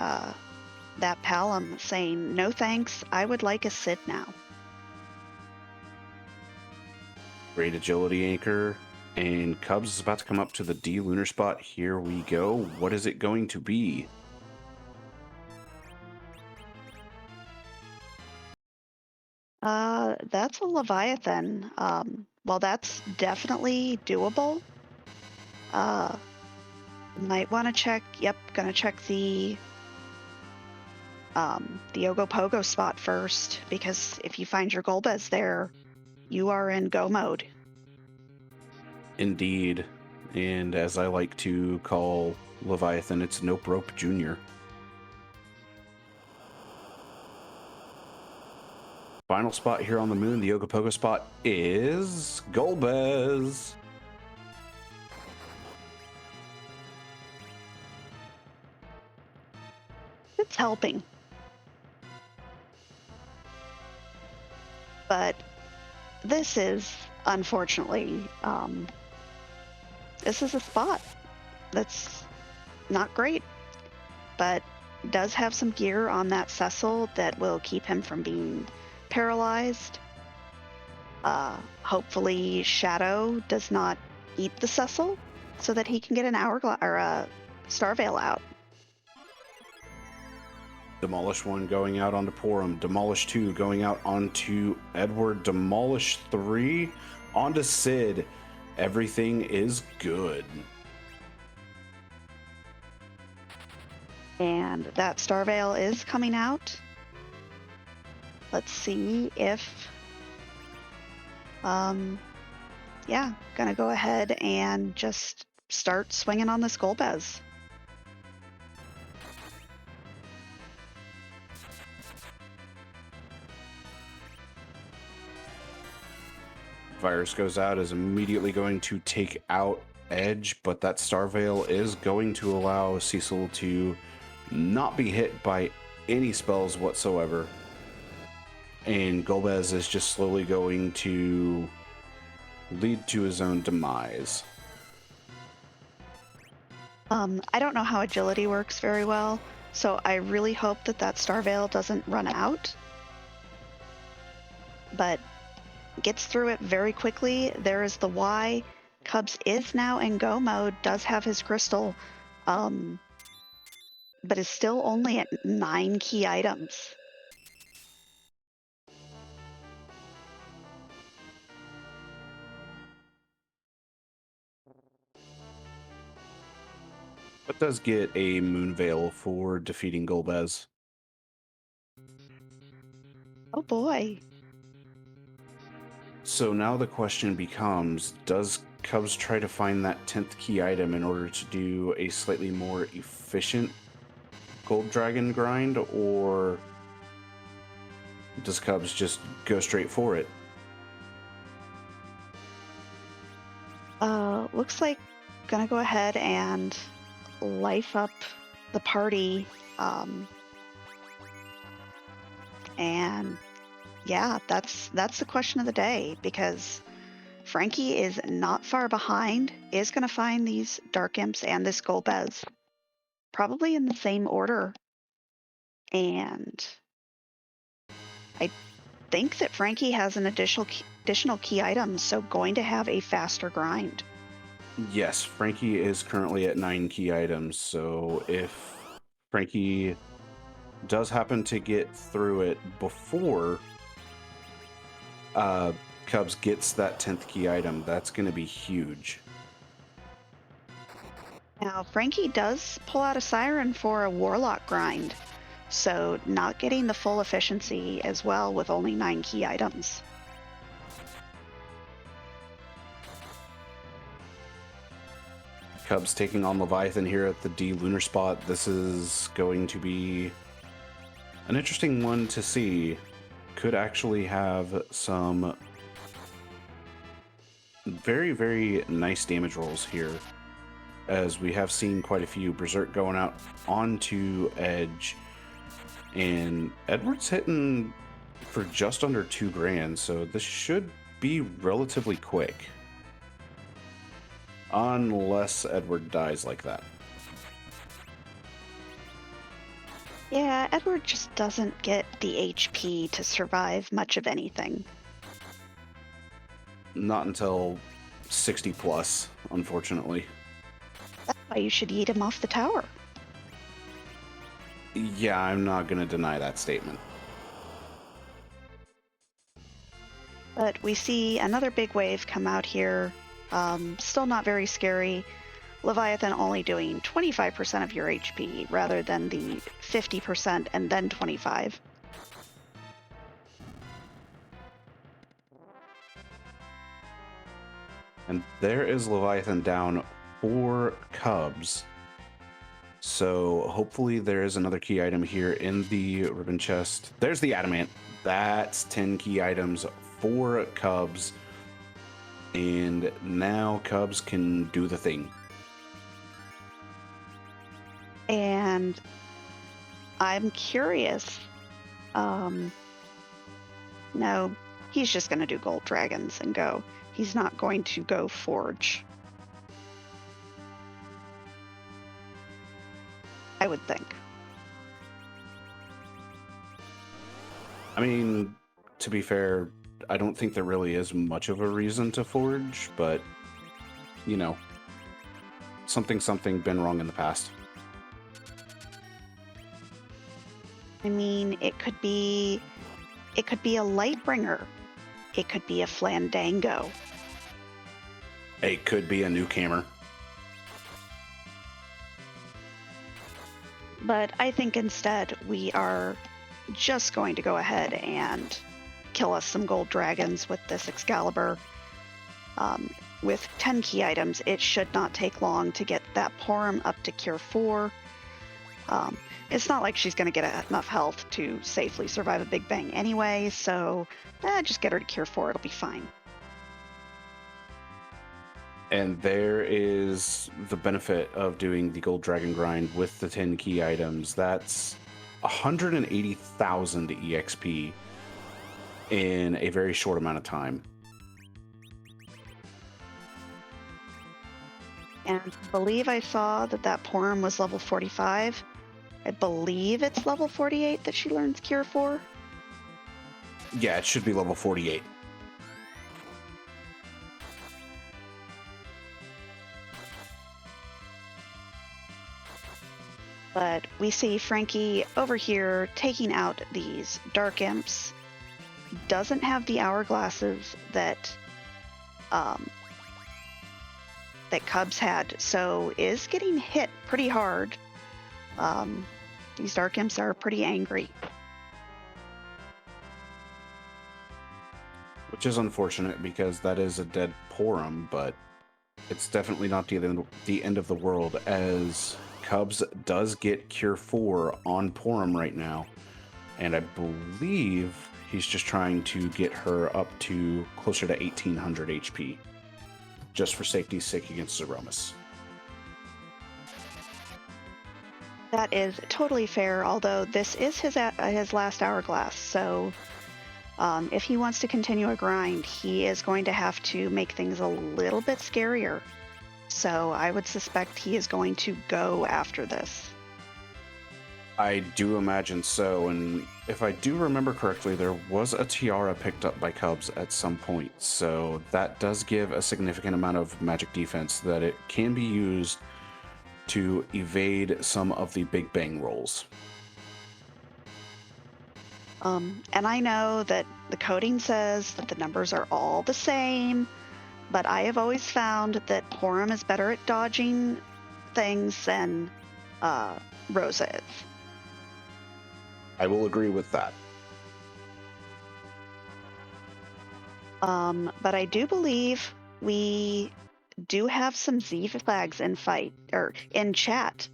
Palom, saying, no thanks, I would like a Sid now. Great agility anchor. And Cubs is about to come up to the D Lunar spot. Here we go. What is it going to be? That's a Leviathan. Well, that's definitely doable. Might want to check. Yep, gonna check the Ogopogo spot first, because if you find your Golbez there, you are in go mode. Indeed. And as I like to call Leviathan, it's Nope Rope Jr. Final spot here on the moon, the Ogopogo spot, is Golbez. It's helping. But this is, unfortunately, this is a spot that's not great, but does have some gear on that Cecil that will keep him from being paralyzed. Hopefully Shadow does not eat the Cecil so that he can get an Hourglass or a Starveil out. Demolish 1 going out onto Porum. Demolish 2 going out onto Edward. Demolish 3 onto Sid. Everything is good. And that Starveil is coming out. Let's see if... yeah, gonna go ahead and just start swinging on this Golbez. Virus goes out, is immediately going to take out Edge, but that Starveil is going to allow Cecil to not be hit by any spells whatsoever. And Golbez is just slowly going to lead to his own demise. I don't know how agility works very well, so I really hope that that Star Veil doesn't run out. But gets through it very quickly. There is the Y. Cubs is now in go mode, does have his crystal, but is still only at 9 key items. But does get a Moon Veil for defeating Golbez. Oh boy. So now the question becomes, does Cubs try to find that 10th key item in order to do a slightly more efficient Gold Dragon grind, or does Cubs just go straight for it? Looks like gonna go ahead and life up the party. And yeah, that's the question of the day, because Frankie is not far behind, is going to find these Dark Imps and this Golbez probably in the same order. And I think that Frankie has an additional key item, so going to have a faster grind. Yes, Frankie is currently at 9 key items, so if Frankie does happen to get through it before Cubs gets that 10th key item, that's going to be huge. Now, Frankie does pull out a Siren for a Warlock grind, so not getting the full efficiency as well with only 9 key items. Cubs taking on Leviathan here at the D Lunar spot. This is going to be an interesting one to see. Could actually have some very, very nice damage rolls here, as we have seen quite a few. Berserk going out onto Edge, and Edward's hitting for just under 2 grand, so this should be relatively quick. Unless Edward dies like that. Yeah, Edward just doesn't get the HP to survive much of anything. Not until 60 plus, unfortunately. That's why you should eat him off the tower. Yeah, I'm not going to deny that statement. But we see another big wave come out here. Still not very scary. Leviathan only doing 25% of your HP rather than the 50% and then 25. And there is Leviathan down 4 Cubs. So hopefully there is another key item here in the ribbon chest. There's the Adamant. That's 10 key items for Cubs. And now Cubs can do the thing. And I'm curious. No, he's just going to do gold dragons and go. He's not going to go forge. I would think. I mean, to be fair, I don't think there really is much of a reason to forge, but, you know, something been wrong in the past. I mean, it could be a Lightbringer. It could be a Flandango. It could be a nuke hammer. But I think instead we are just going to go ahead and kill us some gold dragons with this Excalibur. With 10 key items, it should not take long to get that Porum up to Cure 4. It's not like she's going to get enough health to safely survive a Big Bang anyway, so just get her to Cure 4, it'll be fine. And there is the benefit of doing the Gold Dragon grind with the 10 key items. That's 180,000 EXP in a very short amount of time. And I believe I saw that Porum was level 45. I believe it's level 48 that she learns Cure for. Yeah, it should be level 48. But we see Frankie over here taking out these dark imps. Doesn't have the hourglasses that Cubs had, so is getting hit pretty hard. These dark imps are pretty angry. Which is unfortunate because that is a dead Porum, but it's definitely not the end of the world, as Cubs does get Cure 4 on Porum right now, and I believe he's just trying to get her up to closer to 1800 HP, just for safety's sake against Zeromus. That is totally fair, although this is his last hourglass, so if he wants to continue a grind, he is going to have to make things a little bit scarier. So I would suspect he is going to go after this. I do imagine so, and if I do remember correctly, there was a tiara picked up by Cubs at some point, so that does give a significant amount of magic defense that it can be used to evade some of the Big Bang rolls. And I know that the coding says that the numbers are all the same, but I have always found that Porum is better at dodging things than Rosa is. I will agree with that. But I do believe we do have some Z flags in chat.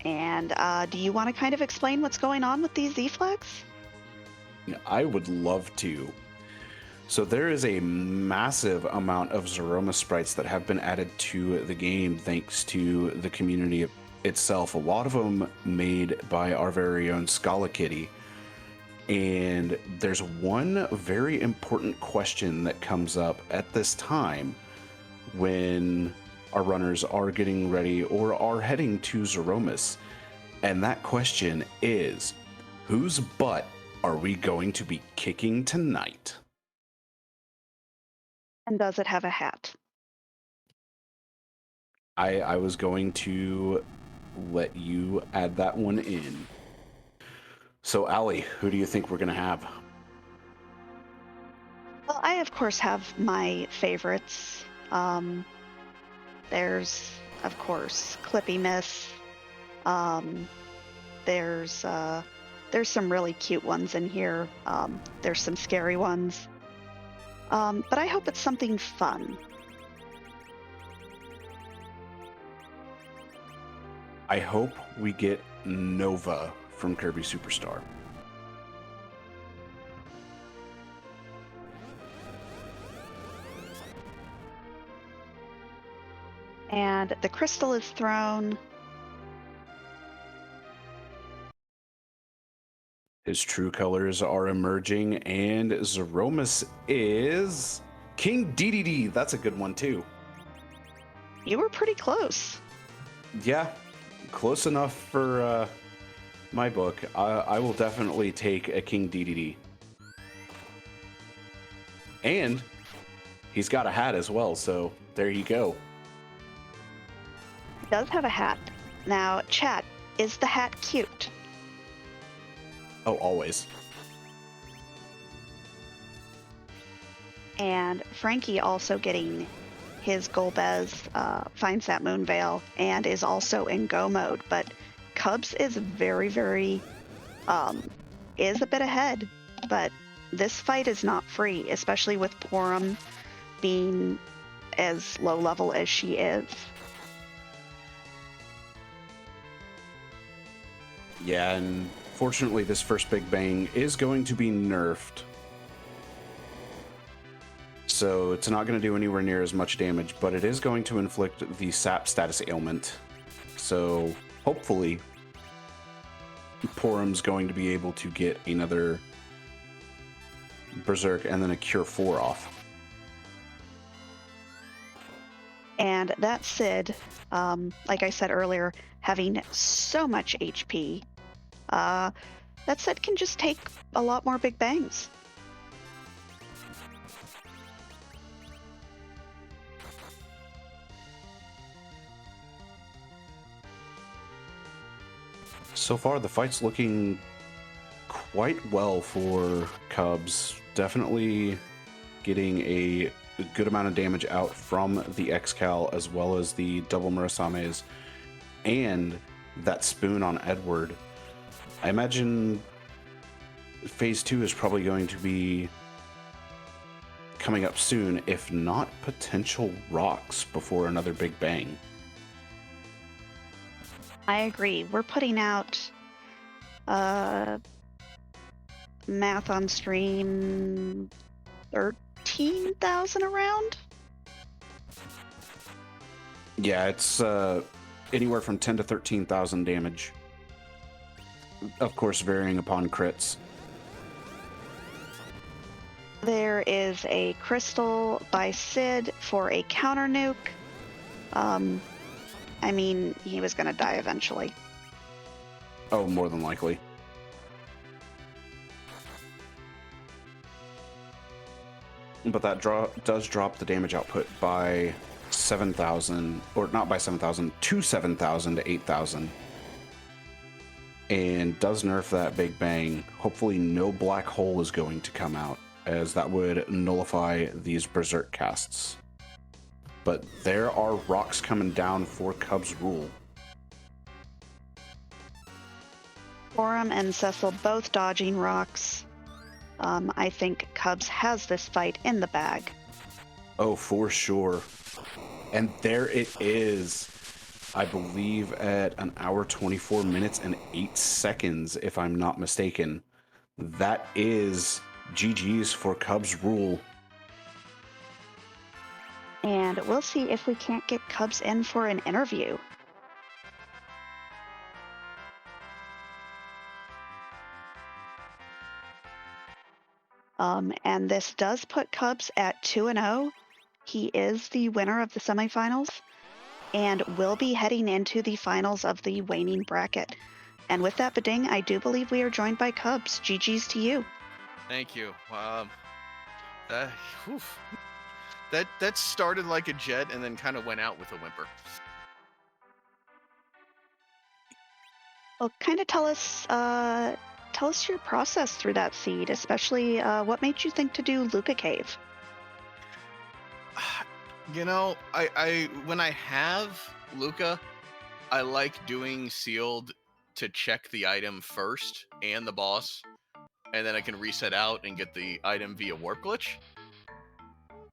And do you want to kind of explain what's going on with these Z flags? I would love to. So there is a massive amount of Zeromus sprites that have been added to the game thanks to the community itself. A lot of them made by our very own Scala Kitty. And there's one very important question that comes up at this time when our runners are getting ready or are heading to Zeromus. And that question is, whose butt are we going to be kicking tonight? And does it have a hat? I was going to let you add that one in. So, Allie, who do you think we're going to have? Well, I, of course, have my favorites. There's, of course, Clippy Miss. There's some really cute ones in here. There's some scary ones. But I hope it's something fun. I hope we get Nova from Kirby Superstar. And the crystal is thrown. His true colors are emerging, and Zeromus is King DDD. That's a good one, too. You were pretty close. Yeah, close enough for my book. I will definitely take a King DDD. And he's got a hat as well, so there you go. He does have a hat. Now, chat, is the hat cute? Oh, always. And Frankie also getting his Golbez finds that moon veil and is also in go mode, but Cubs is very, very is a bit ahead, but this fight is not free, especially with Porum being as low level as she is. Yeah, and fortunately this first Big Bang is going to be nerfed. So it's not going to do anywhere near as much damage, but it is going to inflict the sap status ailment. So hopefully Porum's going to be able to get another Berserk and then a Cure 4 off. And that Sid, like I said earlier, having so much HP, that Sid can just take a lot more big bangs. So far, the fight's looking quite well for Cubs. Definitely getting a good amount of damage out from the X-Cal as well as the double Murasames and that spoon on Edward. I imagine phase 2 is probably going to be coming up soon, if not potential rocks before another big bang. I agree. We're putting out math on stream 13,000 around. Yeah, it's anywhere from 10 to 13,000 damage. Of course, varying upon crits. There is a crystal by Sid for a counter nuke. I mean, he was going to die eventually. Oh, more than likely. But that does drop the damage output by 7,000, or not by 7,000, to 7,000 to 8,000. And does nerf that big bang. Hopefully no black hole is going to come out, as that would nullify these berserk casts. But there are rocks coming down for Cubsrule. Forum and Cecil both dodging rocks. I think Cubs has this fight in the bag. Oh, for sure. And there it is. I believe at 1 hour, 24 minutes, and 8 seconds, if I'm not mistaken. That is GG's for Cubsrule. And we'll see if we can't get Cubs in for an interview. And this does put Cubs at 2-0. He is the winner of the semifinals and will be heading into the finals of the waning bracket. And with that, Beding, I do believe we are joined by Cubs. GG's to you. Thank you. That started like a jet and then kind of went out with a whimper. Well, kind of tell us your process through that seed, especially what made you think to do Luca Cave. You know, I when I have Luca, I like doing sealed to check the item first and the boss, and then I can reset out and get the item via warp glitch.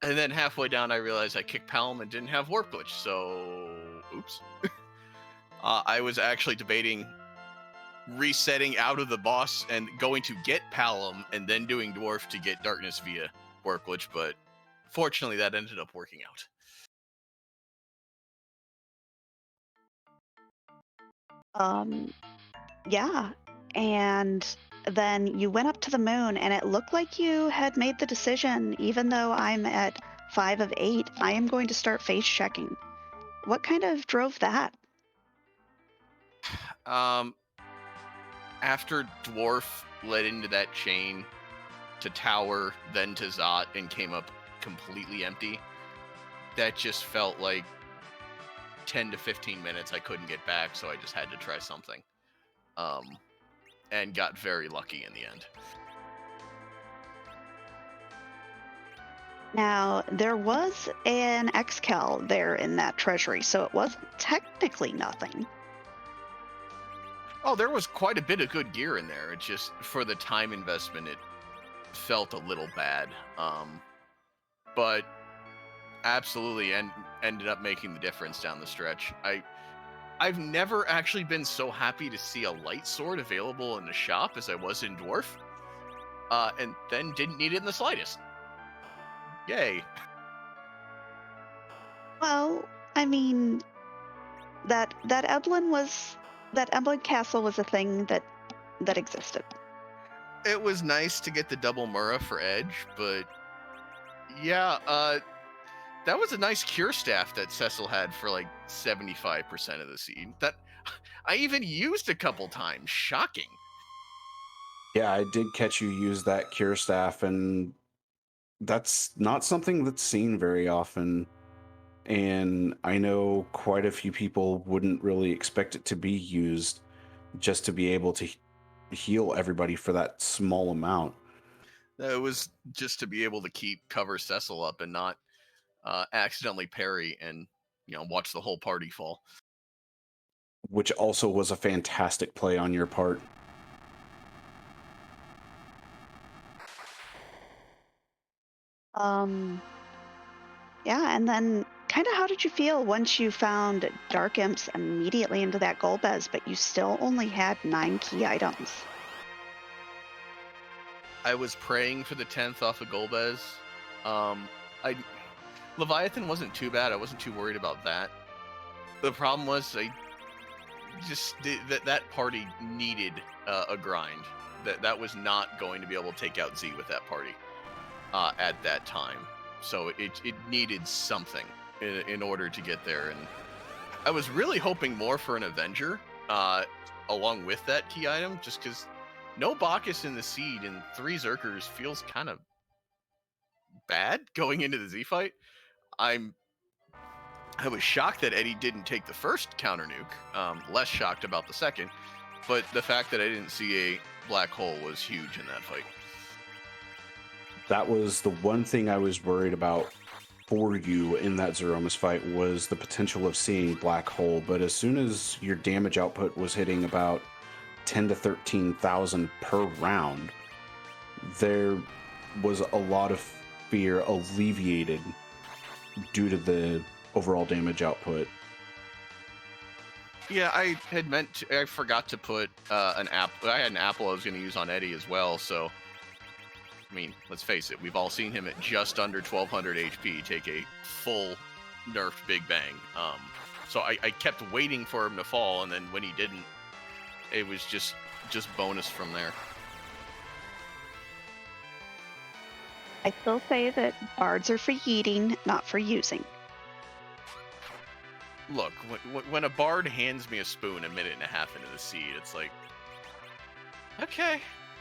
And then halfway down, I realized I kicked Palm and didn't have warp glitch, so oops. I was actually debating resetting out of the boss and going to get Palom and then doing Dwarf to get Darkness via warp glitch, but fortunately that ended up working out. Yeah, and then you went up to the moon, and it looked like you had made the decision, even though I'm at 5 of 8, I am going to start face checking. What kind of drove that? After Dwarf led into that chain to Tower, then to Zot, and came up completely empty, that just felt like 10 to 15 minutes I couldn't get back, so I just had to try something. And got very lucky in the end. Now, there was an X-Cal there in that treasury, so it wasn't technically nothing. Oh, there was quite a bit of good gear in there. It just, for the time investment, it felt a little bad. But absolutely, and ended up making the difference down the stretch. I've never actually been so happy to see a light sword available in the shop as I was in Dwarf, and then didn't need it in the slightest. Yay. Well, I mean, that Eblan Castle was a thing that existed. It was nice to get the double Mura for Edge, but yeah, That was a nice cure staff that Cecil had for like 75% of the seed. That I even used a couple times. Shocking. Yeah, I did catch you use that cure staff, and that's not something that's seen very often. And I know quite a few people wouldn't really expect it to be used just to be able to heal everybody for that small amount. It was just to be able to keep cover Cecil up and not accidentally parry and watch the whole party fall. Which also was a fantastic play on your part. Yeah, and then kind of how did you feel once you found Dark Imps immediately into that Golbez, but you still only had 9 key items? I was praying for the 10th off of Golbez. Leviathan wasn't too bad. I wasn't too worried about that. The problem was that party needed a grind. That was not going to be able to take out Z with that party at that time. So it needed something in order to get there. And I was really hoping more for an Avenger along with that key item, just because no Bacchus in the seed and 3 Zerkers feels kind of bad going into the Z fight. I was shocked that Eddie didn't take the first counter nuke. Less shocked about the second, but the fact that I didn't see a black hole was huge in that fight. That was the one thing I was worried about for you in that Zeromus fight, was the potential of seeing black hole. But as soon as your damage output was hitting about 10 to 13,000 per round, there was a lot of fear alleviated due to the overall damage output. Yeah, I forgot to put an apple. I had an apple I was going to use on Eddie as well. So, I mean, let's face it, we've all seen him at just under 1200 HP take a full nerfed Big Bang. So I kept waiting for him to fall, and then when he didn't, it was just bonus from there. I still say that bards are for yeeting, not for using. Look, when a bard hands me a spoon a minute and a half into the seed, it's like, okay,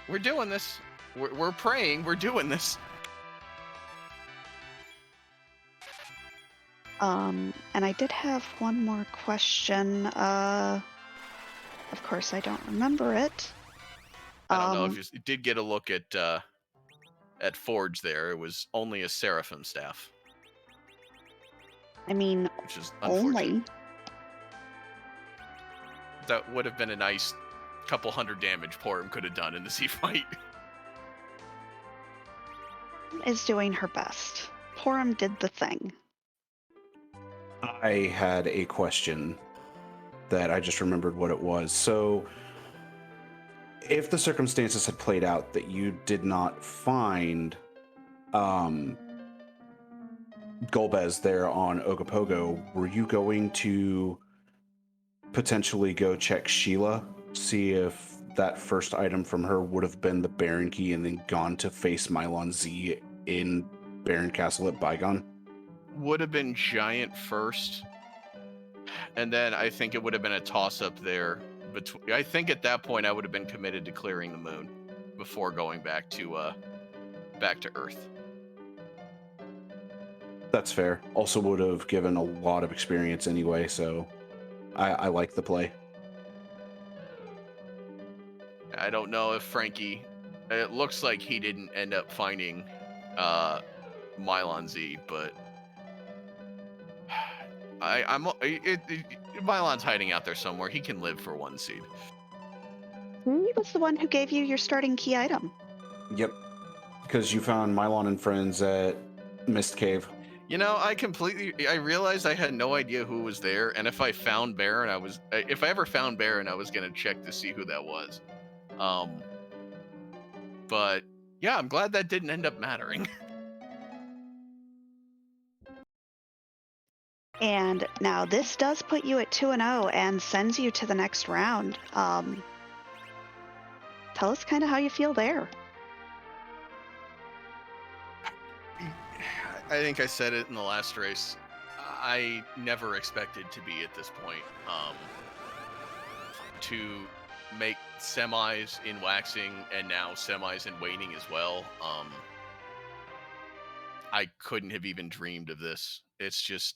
we're doing this. We're praying. We're doing this. And I did have one more question. Of course, I don't remember it. I don't know if you did get a look at Forge there. It was only a Seraphim staff. I mean, which is unfortunate. Only. That would have been a nice couple hundred damage Porum could have done in the sea fight. Is doing her best. Porum did the thing. I had a question that I just remembered what it was. So, if the circumstances had played out that you did not find Golbez there on Ogopogo, were you going to potentially go check Sheila, see if that first item from her would have been the Baron Key, and then gone to face Mylon Z in Baron Castle at Bygone? Would have been Giant first, and then I think it would have been a toss-up there. I think at that point I would have been committed to clearing the moon before going back to Earth. That's fair. Also would have given a lot of experience anyway, so I like the play. I don't know if Frankie... It looks like he didn't end up finding Mylon Z, but... Mylon's hiding out there somewhere. He can live for 1 seed. He was the one who gave you your starting key item. Yep. Because you found Mylon and friends at Mist Cave. You know, I realized I had no idea who was there, and if I found Baron, if I ever found Baron, I was gonna check to see who that was. But yeah, I'm glad that didn't end up mattering. And now this does put you at 2-0 and sends you to the next round. Tell us kind of how you feel there. I think I said it in the last race. I never expected to be at this point. To make semis in waxing and now semis in waning as well. I couldn't have even dreamed of this. It's just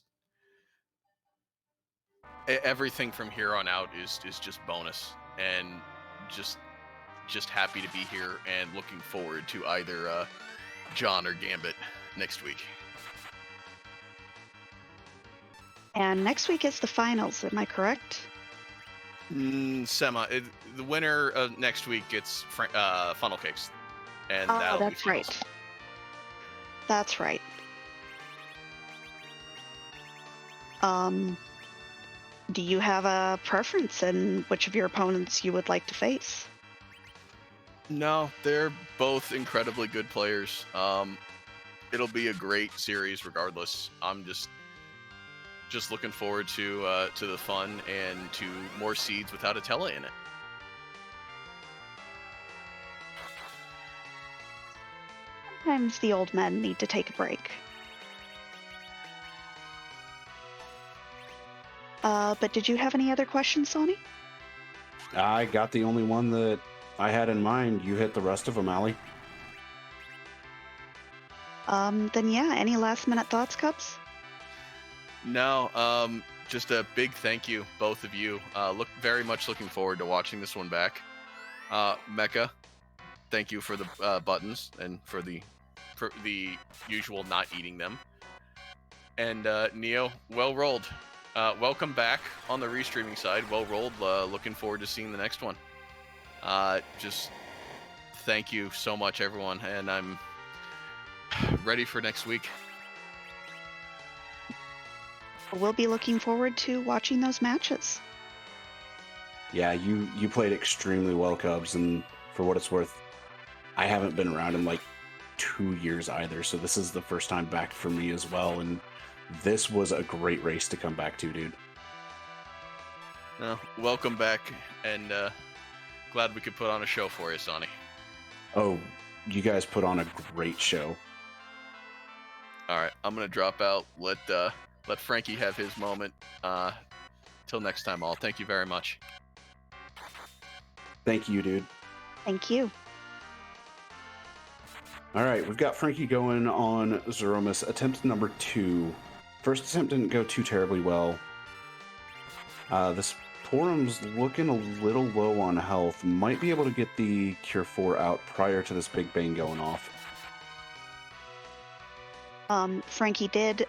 everything from here on out is just bonus, and just happy to be here and looking forward to either John or Gambit next week. And next week is the finals, am I correct? The winner of next week gets funnel cakes, and that'll be That's finals. right. That's right. Do you have a preference in which of your opponents you would like to face? No, they're both incredibly good players. It'll be a great series regardless. I'm just looking forward to the fun and to more seeds without a Tele in it. Sometimes the old men need to take a break. But did you have any other questions, Sonny? I got the only one that I had in mind. You hit the rest of them, Allie. Then yeah, any last minute thoughts, Cubs? No, just a big thank you, both of you. Very much looking forward to watching this one back. Mecca, thank you for the buttons and for the usual not eating them. And Neo, well rolled. Welcome back on the restreaming side. Well rolled. Looking forward to seeing the next one. Just thank you so much, everyone, and I'm ready for next week. We'll be looking forward to watching those matches. Yeah, you played extremely well, Cubs, and for what it's worth, I haven't been around in like 2 years either, so this is the first time back for me as well, and this was a great race to come back to, dude. Welcome back, and glad we could put on a show for you, Sonny. Oh, you guys put on a great show. All right, I'm gonna drop out. Let Frankie have his moment. Till next time, all. Thank you very much. Thank you, dude. Thank you. All right, we've got Frankie going on Zeromus, attempt number 2. First attempt didn't go too terribly well. This Porum's looking a little low on health. Might be able to get the Cure 4 out prior to this Big Bang going off. Frankie did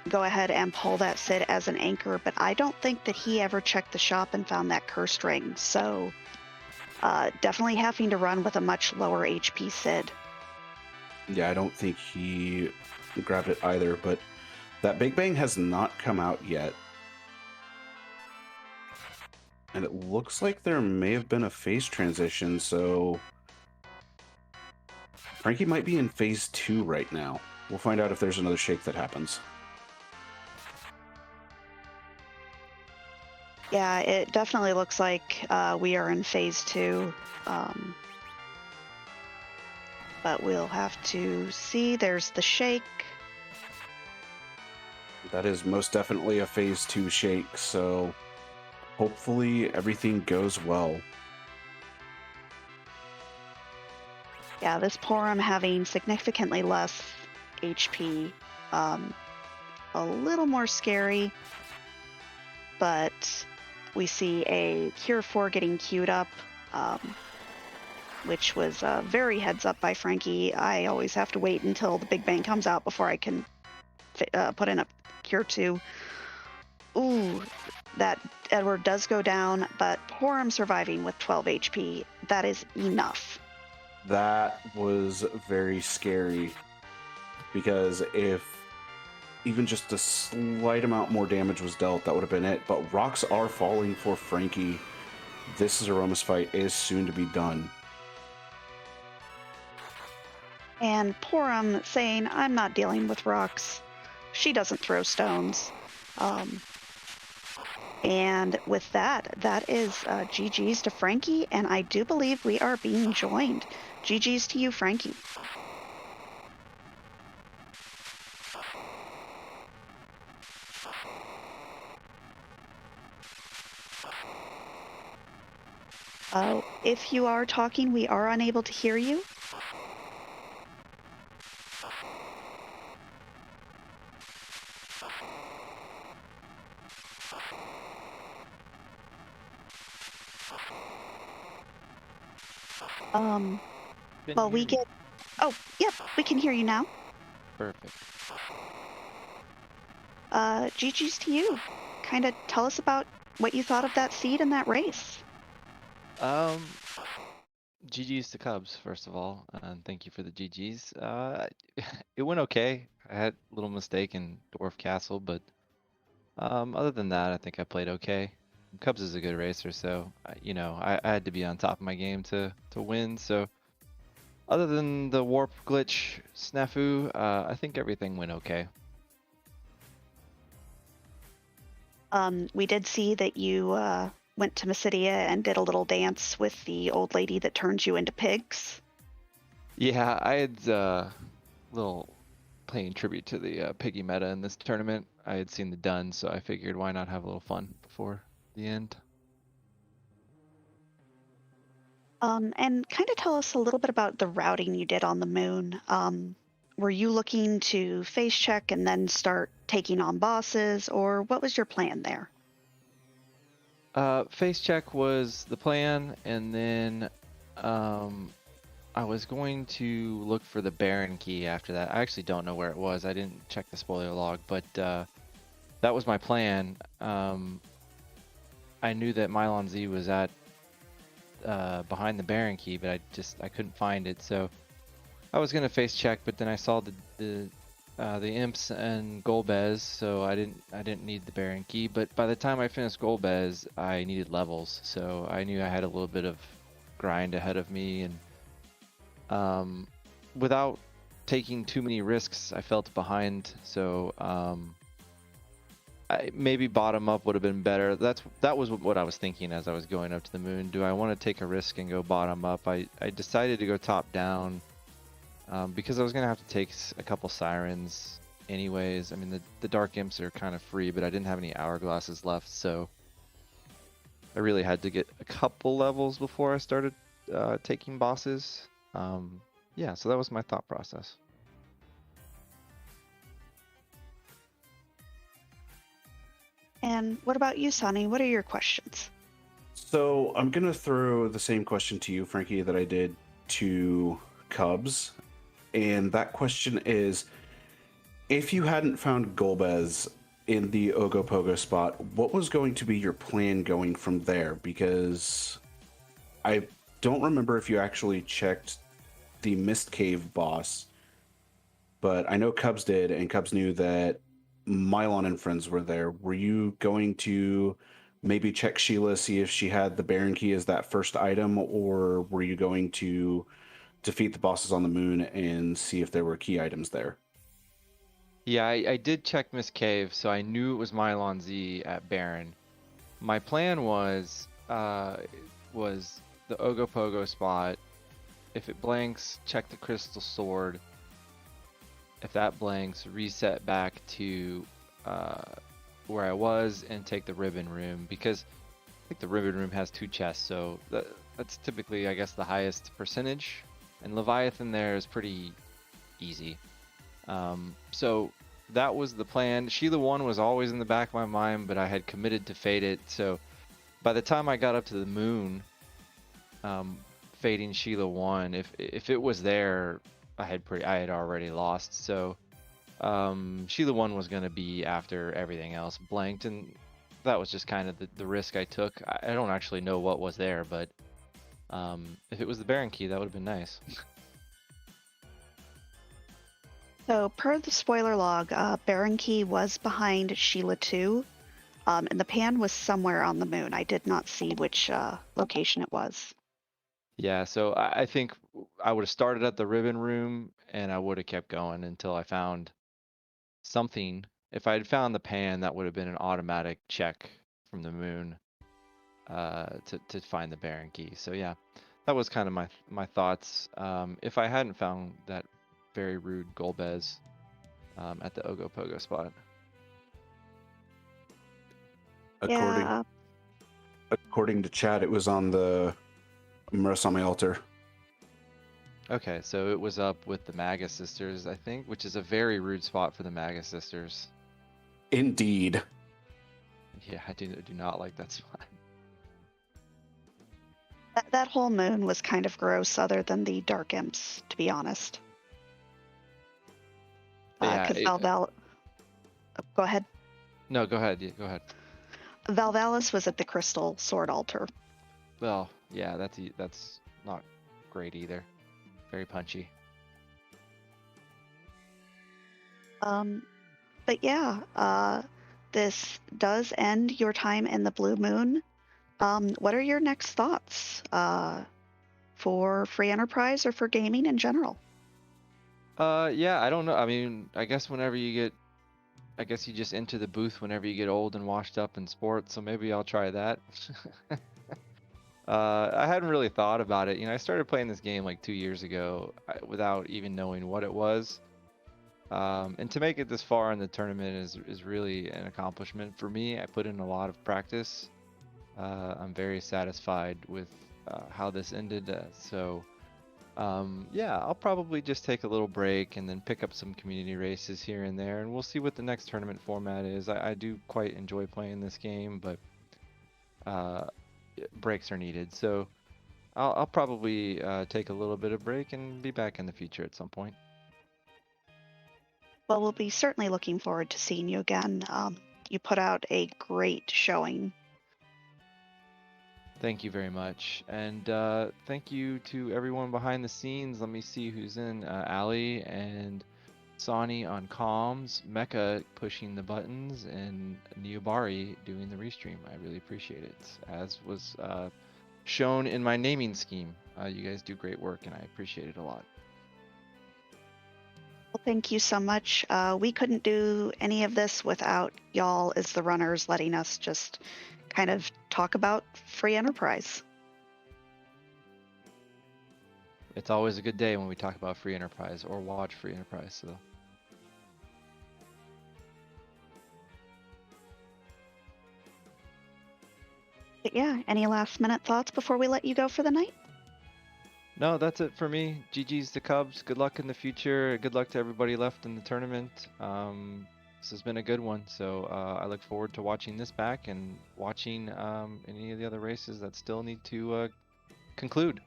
go ahead and pull that Sid as an anchor, but I don't think that he ever checked the shop and found that cursed ring. So definitely having to run with a much lower HP Sid. Yeah, I don't think he grabbed it either, but that Big Bang has not come out yet. And it looks like there may have been a phase transition, so Frankie might be in phase 2 right now. We'll find out if there's another shake that happens. Yeah, it definitely looks like we are in phase 2. But we'll have to see. There's the shake. That is most definitely a phase 2 shake, so hopefully everything goes well. Yeah, this Porum having significantly less HP. A little more scary. But we see a Cure 4 getting queued up, which was very heads up by Frankie. I always have to wait until the Big Bang comes out before I can put in a Cure 2. Ooh, that Edward does go down, but Porum surviving with 12 HP. That is enough. That was very scary, because if even just a slight amount more damage was dealt, that would have been it. But rocks are falling for Frankie. This Zeromus fight is soon to be done. And Porum saying, I'm not dealing with rocks. She doesn't throw stones. And with that, that is GG's to Frankie, and I do believe we are being joined. GG's to you, Frankie. if you are talking, we are unable to hear you. Well, we get... Oh, yep, we can hear you now. Perfect. GG's to you. Kind of tell us about what you thought of that seed and that race. GG's to Cubs, first of all, and thank you for the GG's. It went okay. I had a little mistake in Dwarf Castle, but other than that, I think I played okay. Cubs is a good racer, so I had to be on top of my game to win. So other than the warp glitch snafu, I think everything went okay. We did see that you went to Mysidia and did a little dance with the old lady that turns you into pigs. Yeah, I had little playing tribute to the piggy meta in this tournament. I had seen the done, so I figured why not have a little fun before the end. And kind of tell us a little bit about the routing you did on the moon. Were you looking to face check and then start taking on bosses, or what was your plan there? Face check was the plan, and then I was going to look for the Baron key after that. I actually don't know where it was. I didn't check the spoiler log, but that was my plan. I knew that Mylon Z was at behind the Baron key, but I couldn't find it. So I was gonna face check, but then I saw the imps and Golbez, so I didn't need the Baron key. But by the time I finished Golbez, I needed levels, so I knew I had a little bit of grind ahead of me, and without taking too many risks, I felt behind. So maybe bottom up would have been better. That was what I was thinking as I was going up to the moon. Do I want to take a risk and go bottom up? I decided to go top down. Because I was going to have to take a couple sirens anyways. I mean, the dark imps are kind of free, but I didn't have any hourglasses left, so I really had to get a couple levels before I started taking bosses. Yeah, so that was my thought process. And what about you, Sonny? What are your questions? So I'm going to throw the same question to you, Frankie, that I did to Cubs. And that question is, if you hadn't found Golbez in the Ogopogo spot, what was going to be your plan going from there? Because I don't remember if you actually checked the Mist Cave boss, but I know Cubs did, and Cubs knew that Mylon and friends were there. Were you going to maybe check Sheila, see if she had the Baron key as that first item, or were you going to defeat the bosses on the moon and see if there were key items there? Yeah, I did check Miss Cave, so I knew it was Mylon Z at Baron. My plan was the Ogopogo spot. If it blanks, check the Crystal Sword. If that blanks, reset back to where I was and take the Ribbon Room, because I think the Ribbon Room has 2 chests, so that's typically, I guess, the highest percentage. And Leviathan there is pretty easy. So that was the plan. Sheila 1 was always in the back of my mind, but I had committed to fade it. So by the time I got up to the moon, fading Sheila 1, if it was there, I had already lost. So Sheila 1 was going to be after everything else blanked, and that was just kind of the risk I took. I don't actually know what was there, but if it was the Baron key, that would have been nice. So, per the spoiler log, Baron Key was behind Sheila 2, and the pan was somewhere on the moon. I did not see which location it was. Yeah, so I think I would have started at the Ribbon Room, and I would have kept going until I found something. If I had found the pan, that would have been an automatic check from the moon to find the Baron key. So yeah, that was kind of my thoughts. If I hadn't found that very rude Golbez at the Ogopogo spot. Yeah. According to chat, it was on the I'm gonna rest on my altar. Okay, so it was up with the Maga Sisters, I think, which is a very rude spot for the Maga Sisters. Indeed. Yeah, I do not like that spot. That whole moon was kind of gross, other than the dark imps, to be honest. Yeah, Because Go ahead. No, go ahead. Yeah, go ahead. Valvalis was at the crystal sword altar. Well, yeah, that's not great either. Very punchy. But yeah, this does end your time in the Blue Moon. What are your next thoughts for free enterprise or for gaming in general? Yeah, I don't know. I mean, I guess you just enter the booth whenever you get old and washed up in sports, so maybe I'll try that. I hadn't really thought about it. I started playing this game like 2 years ago without even knowing what it was. And to make it this far in the tournament is really an accomplishment for me. I put in a lot of practice. I'm very satisfied with how this ended. Yeah, I'll probably just take a little break and then pick up some community races here and there, and we'll see what the next tournament format is. I do quite enjoy playing this game, but breaks are needed. So I'll probably take a little bit of break and be back in the future at some point. Well, we'll be certainly looking forward to seeing you again. You put out a great showing. Thank you very much. And thank you to everyone behind the scenes. Let me see who's in. Ali and Sani on comms, Mecha pushing the buttons, and Neobari doing the restream. I really appreciate it. As was shown in my naming scheme. You guys do great work, and I appreciate it a lot. Well, thank you so much. We couldn't do any of this without y'all as the runners letting us just kind of talk about free enterprise. It's always a good day when we talk about free enterprise or watch free enterprise. So. But yeah, any last minute thoughts before we let you go for the night? No, that's it for me. GG's to Cubs. Good luck in the future. Good luck to everybody left in the tournament. This has been a good one, so I look forward to watching this back and watching any of the other races that still need to conclude.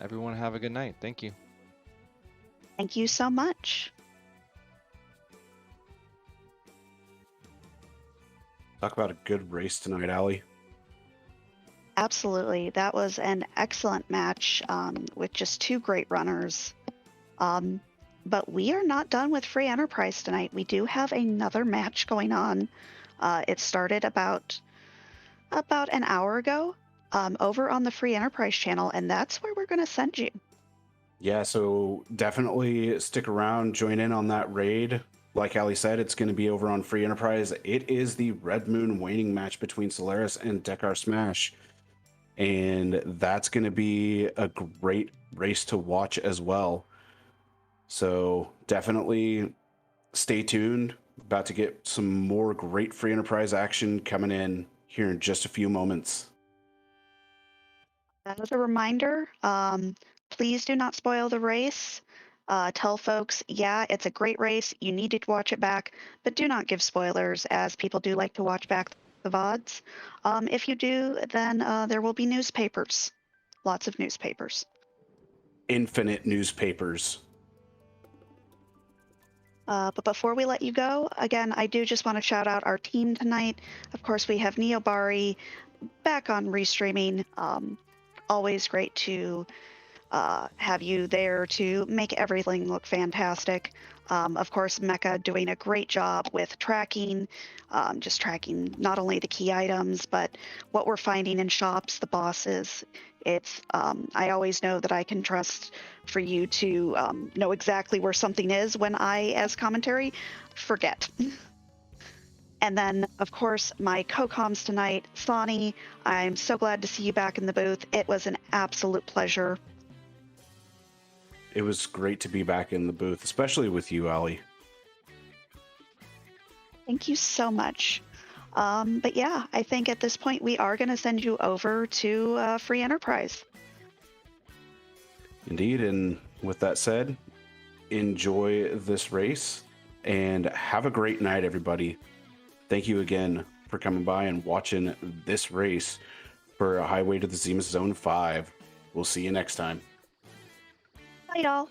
Everyone have a good night. Thank you. Thank you so much. Talk about a good race tonight, Ali. Absolutely. That was an excellent match with just two great runners. But we are not done with free enterprise tonight. We do have another match going on. It started about an hour ago over on the free enterprise channel, and that's where we're going to send you. Yeah, so definitely stick around, join in on that raid. Like Ali said, it's going to be over on free enterprise. It is the Red Moon Waning match between Solaris and Dekar Smash. And that's going to be a great race to watch as well. So definitely stay tuned. About to get some more great free enterprise action coming in here in just a few moments. As a reminder, please do not spoil the race. Tell folks, yeah, it's a great race. You need to watch it back, but do not give spoilers, as people do like to watch back the VODs. If you do, then there will be newspapers. Lots of newspapers. Infinite newspapers. But before we let you go, again, I do just want to shout out our team tonight. Of course, we have Neobari back on restreaming. Always great to have you there to make everything look fantastic. Of course, Mecha doing a great job with tracking, just tracking not only the key items, but what we're finding in shops, the bosses. It's I always know that I can trust for you to know exactly where something is when I, as commentary, forget. And then, of course, my co-coms tonight, Sani, I'm so glad to see you back in the booth. It was an absolute pleasure. It was great to be back in the booth, especially with you, Ali. Thank you so much. But yeah, I think at this point we are going to send you over to Free Enterprise. Indeed, and with that said, enjoy this race and have a great night, everybody. Thank you again for coming by and watching this race for a Highway to the Zemus Zone 5. We'll see you next time. Bye, y'all.